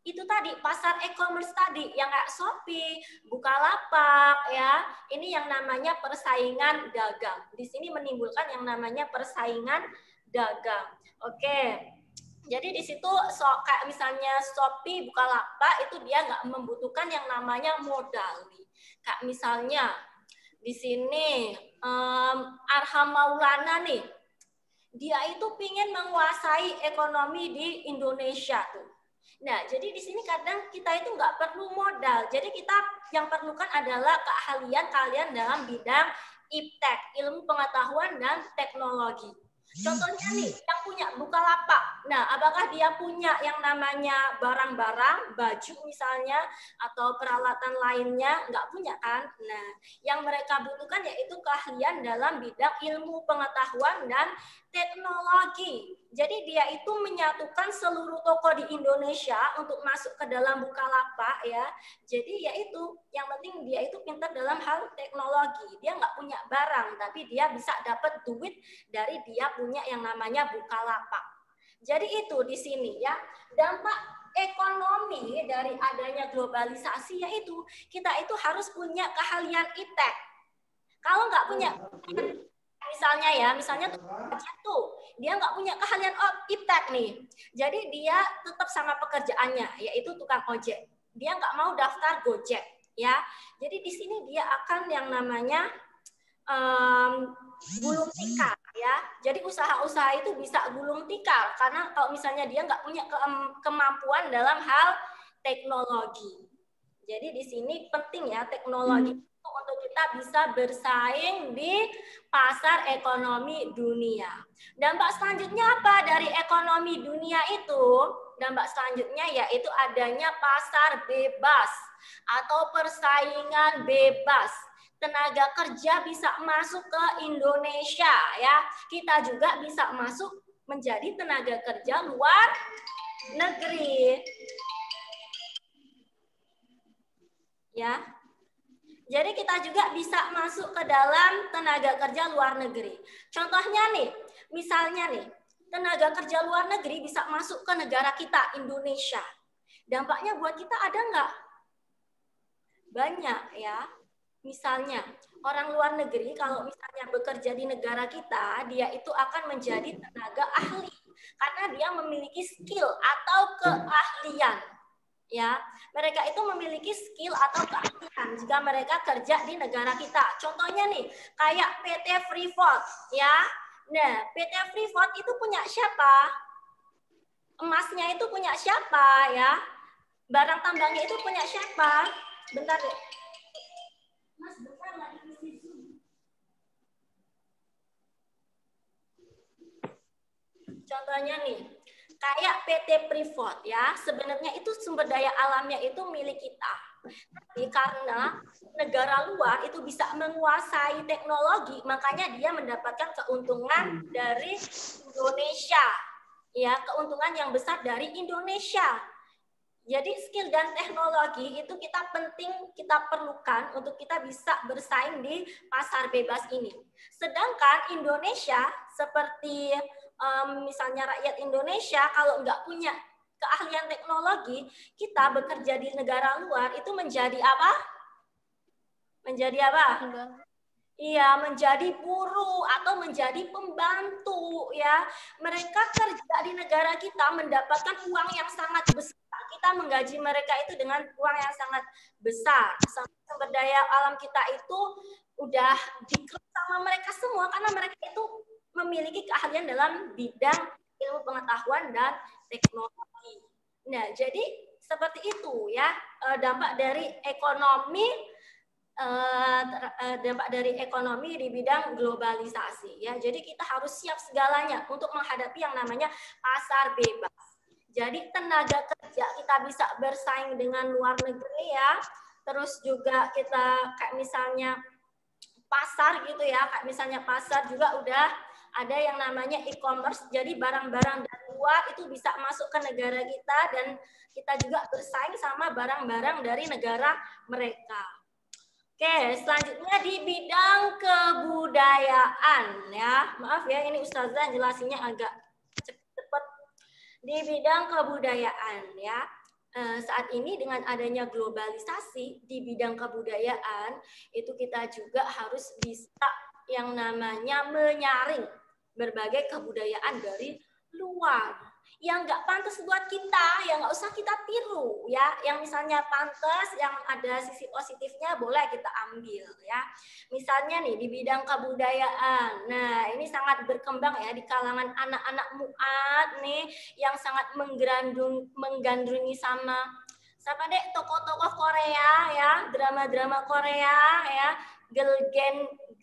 itu tadi pasar e-commerce tadi yang kayak Shopee, Bukalapak ya. Ini yang namanya persaingan dagang. Di sini menimbulkan yang namanya persaingan dagang. Oke. Jadi di situ kayak misalnya Shopee, Bukalapak itu dia nggak membutuhkan yang namanya modal nih. Kayak misalnya di sini Arham Maulana nih, dia itu pingin menguasai ekonomi di Indonesia tuh. Nah, jadi di sini kadang kita itu nggak perlu modal. Jadi kita yang perlukan adalah keahlian kalian dalam bidang iptek, ilmu pengetahuan dan teknologi. Contohnya nih, yang punya Bukalapak. Nah, apakah dia punya yang namanya barang-barang, baju misalnya, atau peralatan lainnya? Nggak punya kan? Nah, yang mereka butuhkan yaitu keahlian dalam bidang ilmu pengetahuan dan teknologi. Jadi dia itu menyatukan seluruh toko di Indonesia untuk masuk ke dalam Bukalapak ya. Jadi yaitu yang penting dia itu pintar dalam hal teknologi. Dia nggak punya barang, tapi dia bisa dapat duit dari dia punya yang namanya Bukalapak. Jadi itu di sini ya, dampak ekonomi dari adanya globalisasi yaitu kita itu harus punya keahlian iptek. Kalau nggak punya, misalnya tuh dia nggak punya keahlian iptek nih, jadi dia tetap sama pekerjaannya yaitu tukang ojek. Dia nggak mau daftar Gojek ya. Jadi di sini dia akan yang namanya gulung tikar ya. Jadi usaha-usaha itu bisa gulung tikar karena kalau misalnya dia nggak punya kemampuan dalam hal teknologi. Jadi di sini penting ya teknologi untuk kita bisa bersaing di pasar ekonomi dunia. Dampak selanjutnya apa dari ekonomi dunia itu? Dampak selanjutnya yaitu adanya pasar bebas atau persaingan bebas. Tenaga kerja bisa masuk ke Indonesia ya. Kita juga bisa masuk menjadi tenaga kerja luar negeri. Ya. Jadi kita juga bisa masuk ke dalam tenaga kerja luar negeri. Contohnya nih, misalnya nih, tenaga kerja luar negeri bisa masuk ke negara kita, Indonesia. Dampaknya buat kita ada nggak? Banyak ya. Misalnya, orang luar negeri kalau misalnya bekerja di negara kita, dia itu akan menjadi tenaga ahli. Karena dia memiliki skill atau keahlian. Ya, mereka itu memiliki skill atau keahlian jika mereka kerja di negara kita. Contohnya nih, kayak PT Freeport, ya. Nah, PT Freeport itu punya siapa? Emasnya itu punya siapa, ya? Barang tambangnya itu punya siapa? Bentar deh. Mas, bentar lagi isi Zoom. Contohnya nih, kayak PT Freeport ya, sebenarnya itu sumber daya alamnya itu milik kita. Tapi karena negara luar itu bisa menguasai teknologi, makanya dia mendapatkan keuntungan dari Indonesia. Ya, keuntungan yang besar dari Indonesia. Jadi skill dan teknologi itu kita perlukan untuk kita bisa bersaing di pasar bebas ini. Sedangkan Indonesia seperti misalnya rakyat Indonesia kalau nggak punya keahlian teknologi, kita bekerja di negara luar itu menjadi apa? Menjadi apa? Iya, menjadi buruh atau menjadi pembantu ya. Mereka kerja di negara kita mendapatkan uang yang sangat besar. Kita menggaji mereka itu dengan uang yang sangat besar. Sumber daya alam kita itu udah diklaim sama mereka semua karena mereka itu memiliki keahlian dalam bidang ilmu pengetahuan dan teknologi. Nah, jadi seperti itu ya dampak dari ekonomi di bidang globalisasi ya. Jadi kita harus siap segalanya untuk menghadapi yang namanya pasar bebas. Jadi tenaga kerja kita bisa bersaing dengan luar negeri ya. Terus juga kita kayak misalnya pasar gitu ya, kayak misalnya pasar juga udah ada yang namanya e-commerce. Jadi barang-barang dari luar itu bisa masuk ke negara kita dan kita juga bersaing sama barang-barang dari negara mereka. Oke, selanjutnya di bidang kebudayaan ya. Maaf ya, ini Ustazah jelasinnya agak cepat. Di bidang kebudayaan ya. Saat ini dengan adanya globalisasi di bidang kebudayaan itu kita juga harus bisa yang namanya menyaring berbagai kebudayaan dari luar yang nggak pantas buat kita, yang nggak usah kita tiru ya. Yang misalnya pantas, yang ada sisi positifnya boleh kita ambil ya. Misalnya nih di bidang kebudayaan, nah ini sangat berkembang ya di kalangan anak-anak muat nih yang sangat menggandrungi sama siapa deh tokoh-tokoh Korea ya, drama-drama Korea ya,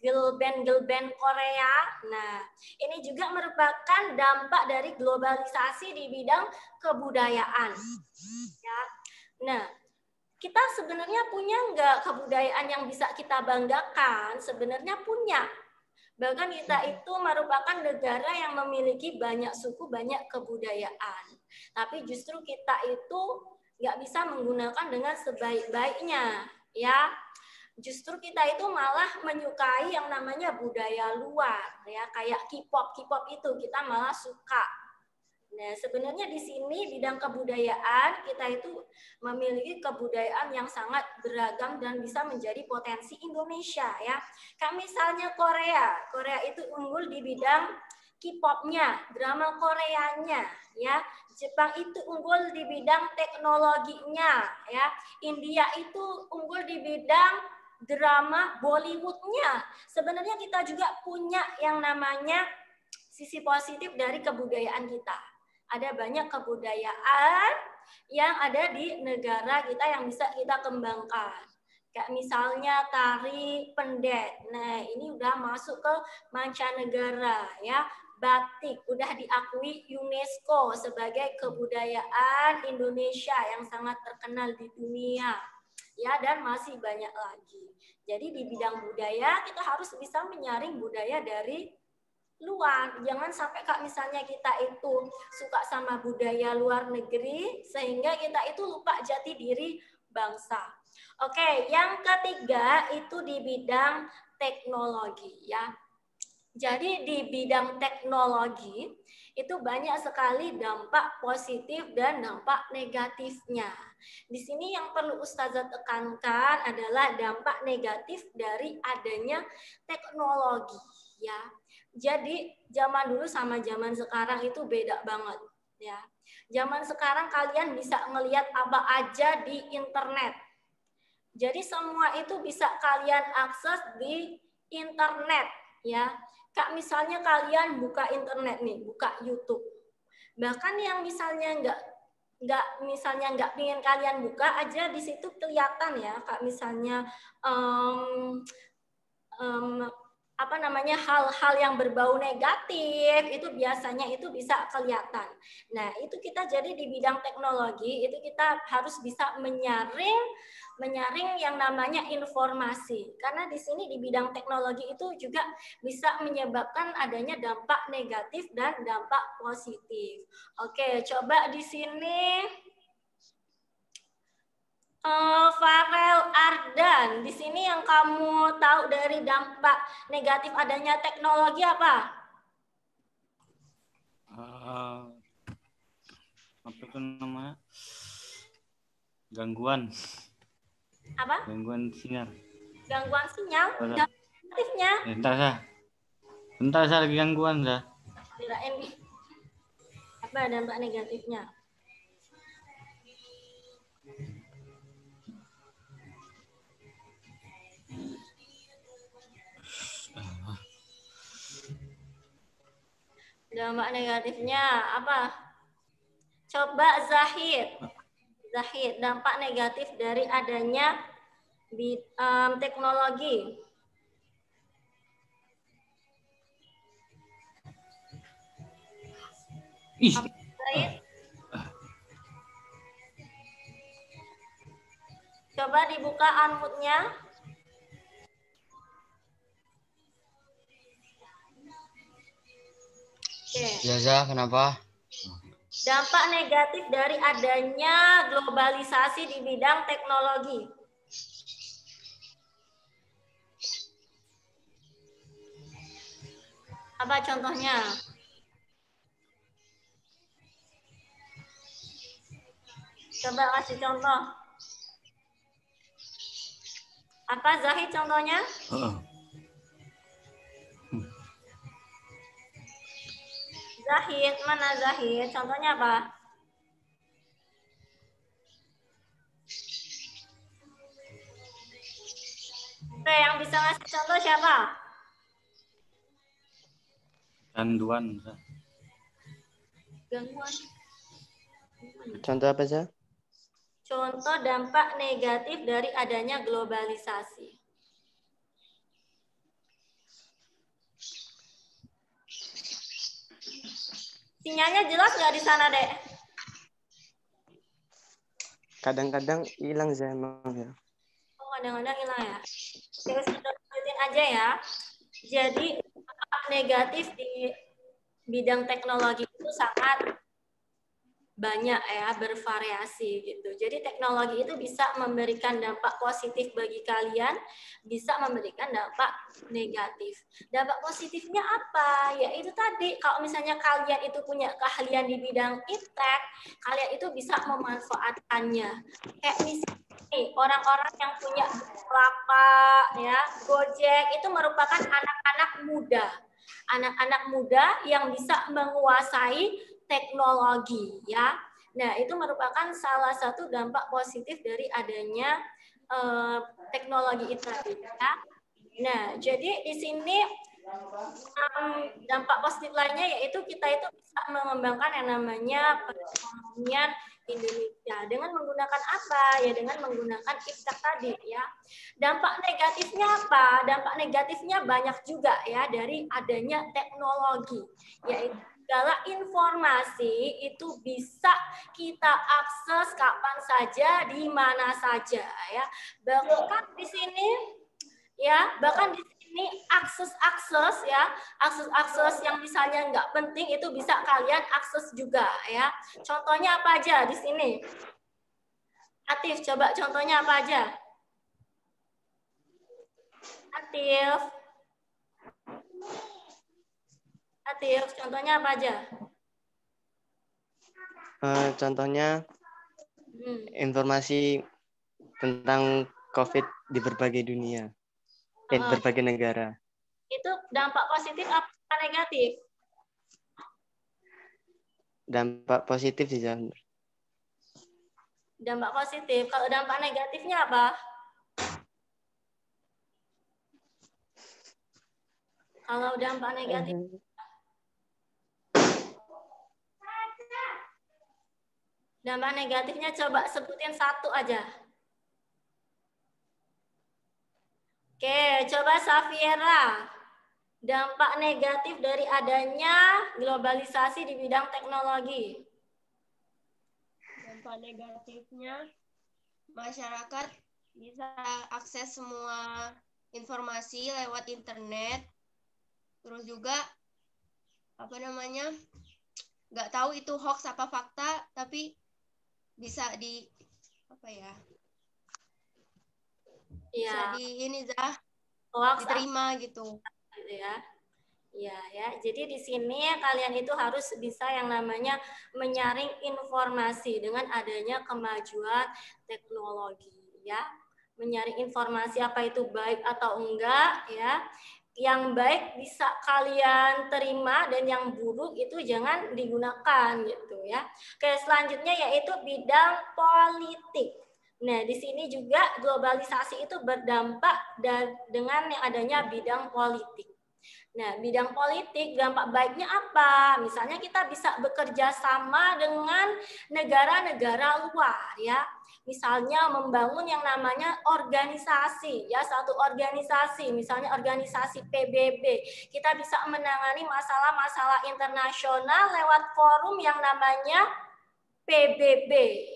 girl band Korea. Nah, ini juga merupakan dampak dari globalisasi di bidang kebudayaan. Ya. Nah, kita sebenarnya punya nggak kebudayaan yang bisa kita banggakan? Sebenarnya punya. Bahkan kita itu merupakan negara yang memiliki banyak suku, banyak kebudayaan. Tapi justru kita itu nggak bisa menggunakan dengan sebaik-baiknya, ya. Justru kita itu malah menyukai yang namanya budaya luar, ya, kayak K-pop itu kita malah suka. Nah, sebenarnya di sini bidang kebudayaan kita itu memiliki kebudayaan yang sangat beragam dan bisa menjadi potensi Indonesia, ya. Kayak misalnya Korea itu unggul di bidang K-pop-nya, drama Koreanya, ya. Jepang itu unggul di bidang teknologinya, ya. India itu unggul di bidang drama Bollywood-nya. Sebenarnya kita juga punya yang namanya sisi positif dari kebudayaan kita. Ada banyak kebudayaan yang ada di negara kita yang bisa kita kembangkan. Kayak misalnya tari pendet. Nah, ini udah masuk ke mancanegara, ya. Batik udah diakui UNESCO sebagai kebudayaan Indonesia yang sangat terkenal di dunia. Ya, dan masih banyak lagi. Jadi di bidang budaya kita harus bisa menyaring budaya dari luar. Jangan sampai Kak misalnya kita itu suka sama budaya luar negeri sehingga kita itu lupa jati diri bangsa. Oke, yang ketiga itu di bidang teknologi, ya. Jadi di bidang teknologi itu banyak sekali dampak positif dan dampak negatifnya. Di sini yang perlu Ustazah tekankan adalah dampak negatif dari adanya teknologi, ya. Jadi zaman dulu sama zaman sekarang itu beda banget, ya. Zaman sekarang kalian bisa ngelihat apa aja di internet. Jadi semua itu bisa kalian akses di internet, ya. Kak misalnya kalian buka internet nih, buka YouTube. Bahkan yang misalnya nggak ingin kalian buka aja di situ kelihatan, ya. Kak misalnya hal-hal yang berbau negatif itu biasanya itu bisa kelihatan. Nah, itu kita jadi di bidang teknologi itu kita harus bisa menyaring yang namanya informasi. Karena di sini di bidang teknologi itu juga bisa menyebabkan adanya dampak negatif dan dampak positif. Oke, coba di sini Farel Ardan, di sini yang kamu tahu dari dampak negatif adanya teknologi apa? Apa itu namanya? Gangguan. Apa? Gangguan sinyal. Gangguan sinyal? Dampak negatifnya? Bentar saya lagi gangguan dah. Kirain apa dampak negatifnya? Dampak negatifnya apa? Coba Zahid, dampak negatif dari adanya teknologi. Zahid? Coba dibuka unmute-nya. Ustazah, kenapa? Dampak negatif dari adanya globalisasi di bidang teknologi. Apa contohnya? Coba kasih contoh. Apa Zahid contohnya? Zahid, mana Zahid? Contohnya apa? Oke, yang bisa ngasih contoh siapa? Gangguan. Gangguan. Contoh apa sih? Contoh dampak negatif dari adanya globalisasi. Sinyalnya jelas nggak di sana, Dek? Kadang-kadang hilang Zah emang ya. Oh, kadang-kadang hilang ya. Terus kita lanjutin aja ya. Jadi dampak negatif di bidang teknologi itu sangat banyak ya, bervariasi gitu. Jadi teknologi itu bisa memberikan dampak positif bagi kalian, bisa memberikan dampak negatif. Dampak positifnya apa? Ya itu tadi, kalau misalnya kalian itu punya keahlian di bidang iptek, kalian itu bisa memanfaatkannya. Kayak misalnya orang-orang yang punya Bukalapak, ya, Gojek itu merupakan anak-anak muda. Anak-anak muda yang bisa menguasai teknologi ya. Nah, itu merupakan salah satu dampak positif dari adanya teknologi itu ya. Nah, jadi di sini dampak positif lainnya yaitu kita itu bisa mengembangkan yang namanya perekonomian Indonesia dengan menggunakan apa? Ya dengan menggunakan iptek tadi ya. Dampak negatifnya apa? Dampak negatifnya banyak juga ya dari adanya teknologi, yaitu segala informasi itu bisa kita akses kapan saja, di mana saja ya. Bahkan di sini ya, bahkan di sini akses ya, akses yang misalnya nggak penting itu bisa kalian akses juga ya. Contohnya apa aja di sini? Atif, coba contohnya apa aja? Atif, contohnya apa aja? Contohnya informasi tentang COVID di berbagai dunia, berbagai negara. Itu dampak positif apa negatif? Dampak positif sih, Zah. Dampak positif. Kalau dampak negatifnya apa? Kalau dampak negatif. Dampak negatifnya coba sebutin satu aja. Oke, coba Safiera. Dampak negatif dari adanya globalisasi di bidang teknologi. Dampak negatifnya masyarakat bisa akses semua informasi lewat internet. Terus juga nggak tahu itu hoax apa fakta, tapi bisa bisa diterima gitu. Ya. Jadi di sini kalian itu harus bisa yang namanya menyaring informasi dengan adanya kemajuan teknologi ya. Menyaring informasi apa itu baik atau enggak ya. Yang baik bisa kalian terima dan yang buruk itu jangan digunakan gitu ya. Oke, selanjutnya yaitu bidang politik. Nah, di sini juga globalisasi itu berdampak dengan yang adanya bidang politik. Nah, bidang politik dampak baiknya apa? Misalnya kita bisa bekerja sama dengan negara-negara luar ya. Misalnya membangun yang namanya organisasi ya, satu organisasi, misalnya organisasi PBB. Kita bisa menangani masalah-masalah internasional lewat forum yang namanya PBB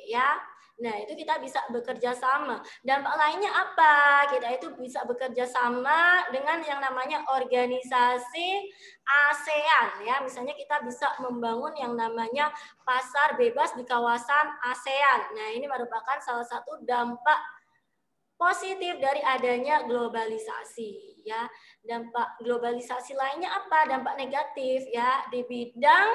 ya. Nah, itu kita bisa bekerja sama. Dampak lainnya apa? Kita itu bisa bekerja sama dengan yang namanya organisasi ASEAN ya. Misalnya kita bisa membangun yang namanya pasar bebas di kawasan ASEAN. Nah, ini merupakan salah satu dampak positif dari adanya globalisasi ya. Dampak globalisasi lainnya apa? Dampak negatif ya di bidang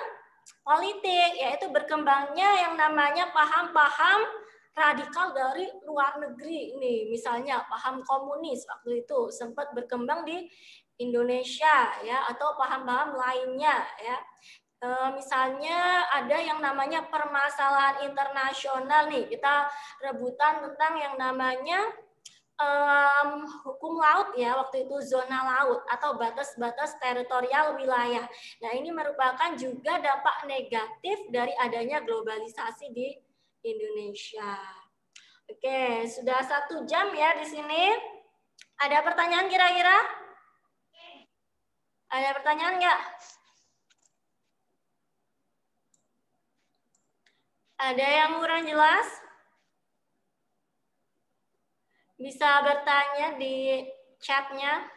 politik, yaitu berkembangnya yang namanya paham-paham radikal dari luar negeri nih, misalnya paham komunis waktu itu sempat berkembang di Indonesia ya, atau paham-paham lainnya ya. Misalnya ada yang namanya permasalahan internasional nih, kita rebutan tentang yang namanya hukum laut ya, waktu itu zona laut atau batas-batas teritorial wilayah. Nah, ini merupakan juga dampak negatif dari adanya globalisasi di Indonesia. Oke, sudah 1 jam ya di sini. Ada pertanyaan kira-kira? Ada pertanyaan nggak? Ada yang kurang jelas? Bisa bertanya di chatnya.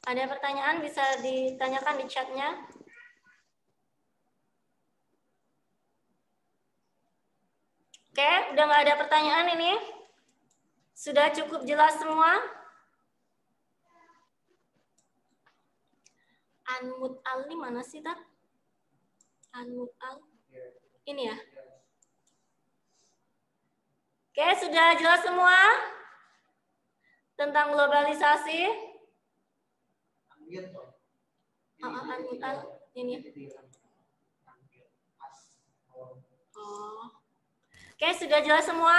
Ada pertanyaan bisa ditanyakan di chatnya. Oke, udah nggak ada pertanyaan ini? Sudah cukup jelas semua? Anmut al ini mana sih, Tat? Anmut al? Ini ya? Oke, sudah jelas semua? Tentang globalisasi? Anmut al, ini. Oh. Oke, sudah jelas semua?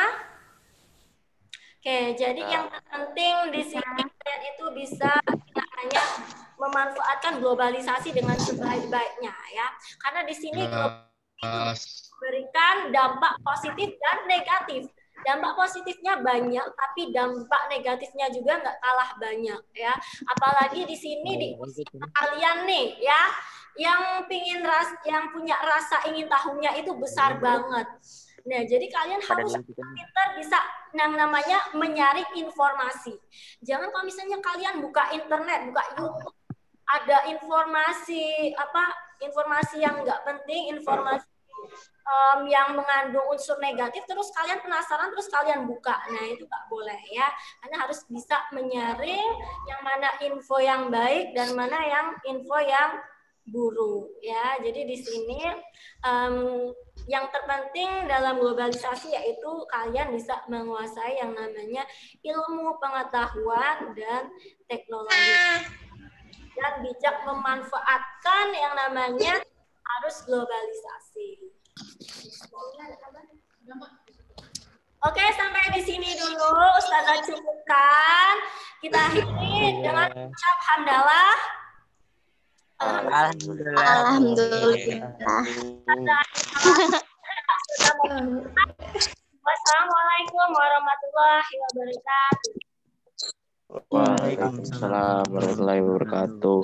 Oke, jadi yang terpenting di sini kalian itu bisa namanya memanfaatkan globalisasi dengan sebaik-baiknya ya. Karena di sini globalisasi memberikan dampak positif dan negatif. Dampak positifnya banyak, tapi dampak negatifnya juga nggak kalah banyak ya. Apalagi di sini di kalian nih ya, yang punya rasa ingin tahunya itu besar banget. Nah, jadi kalian harus pintar bisa yang namanya menyaring informasi. Jangan kalau misalnya kalian buka internet, buka YouTube, ada informasi yang nggak penting, informasi yang mengandung unsur negatif, terus kalian penasaran, terus kalian buka. Nah, itu nggak boleh ya. Anda harus bisa menyaring yang mana info yang baik dan mana yang info yang buruk ya. Jadi di sini yang terpenting dalam globalisasi yaitu kalian bisa menguasai yang namanya ilmu pengetahuan dan teknologi dan bijak memanfaatkan yang namanya arus globalisasi. Oke, sampai di sini dulu Ustazah cukupkan. Kita akhiri dengan ucap hamdalah. Alhamdulillah. Wassalamualaikum warahmatullahi wabarakatuh. Waalaikumsalam warahmatullahi wabarakatuh.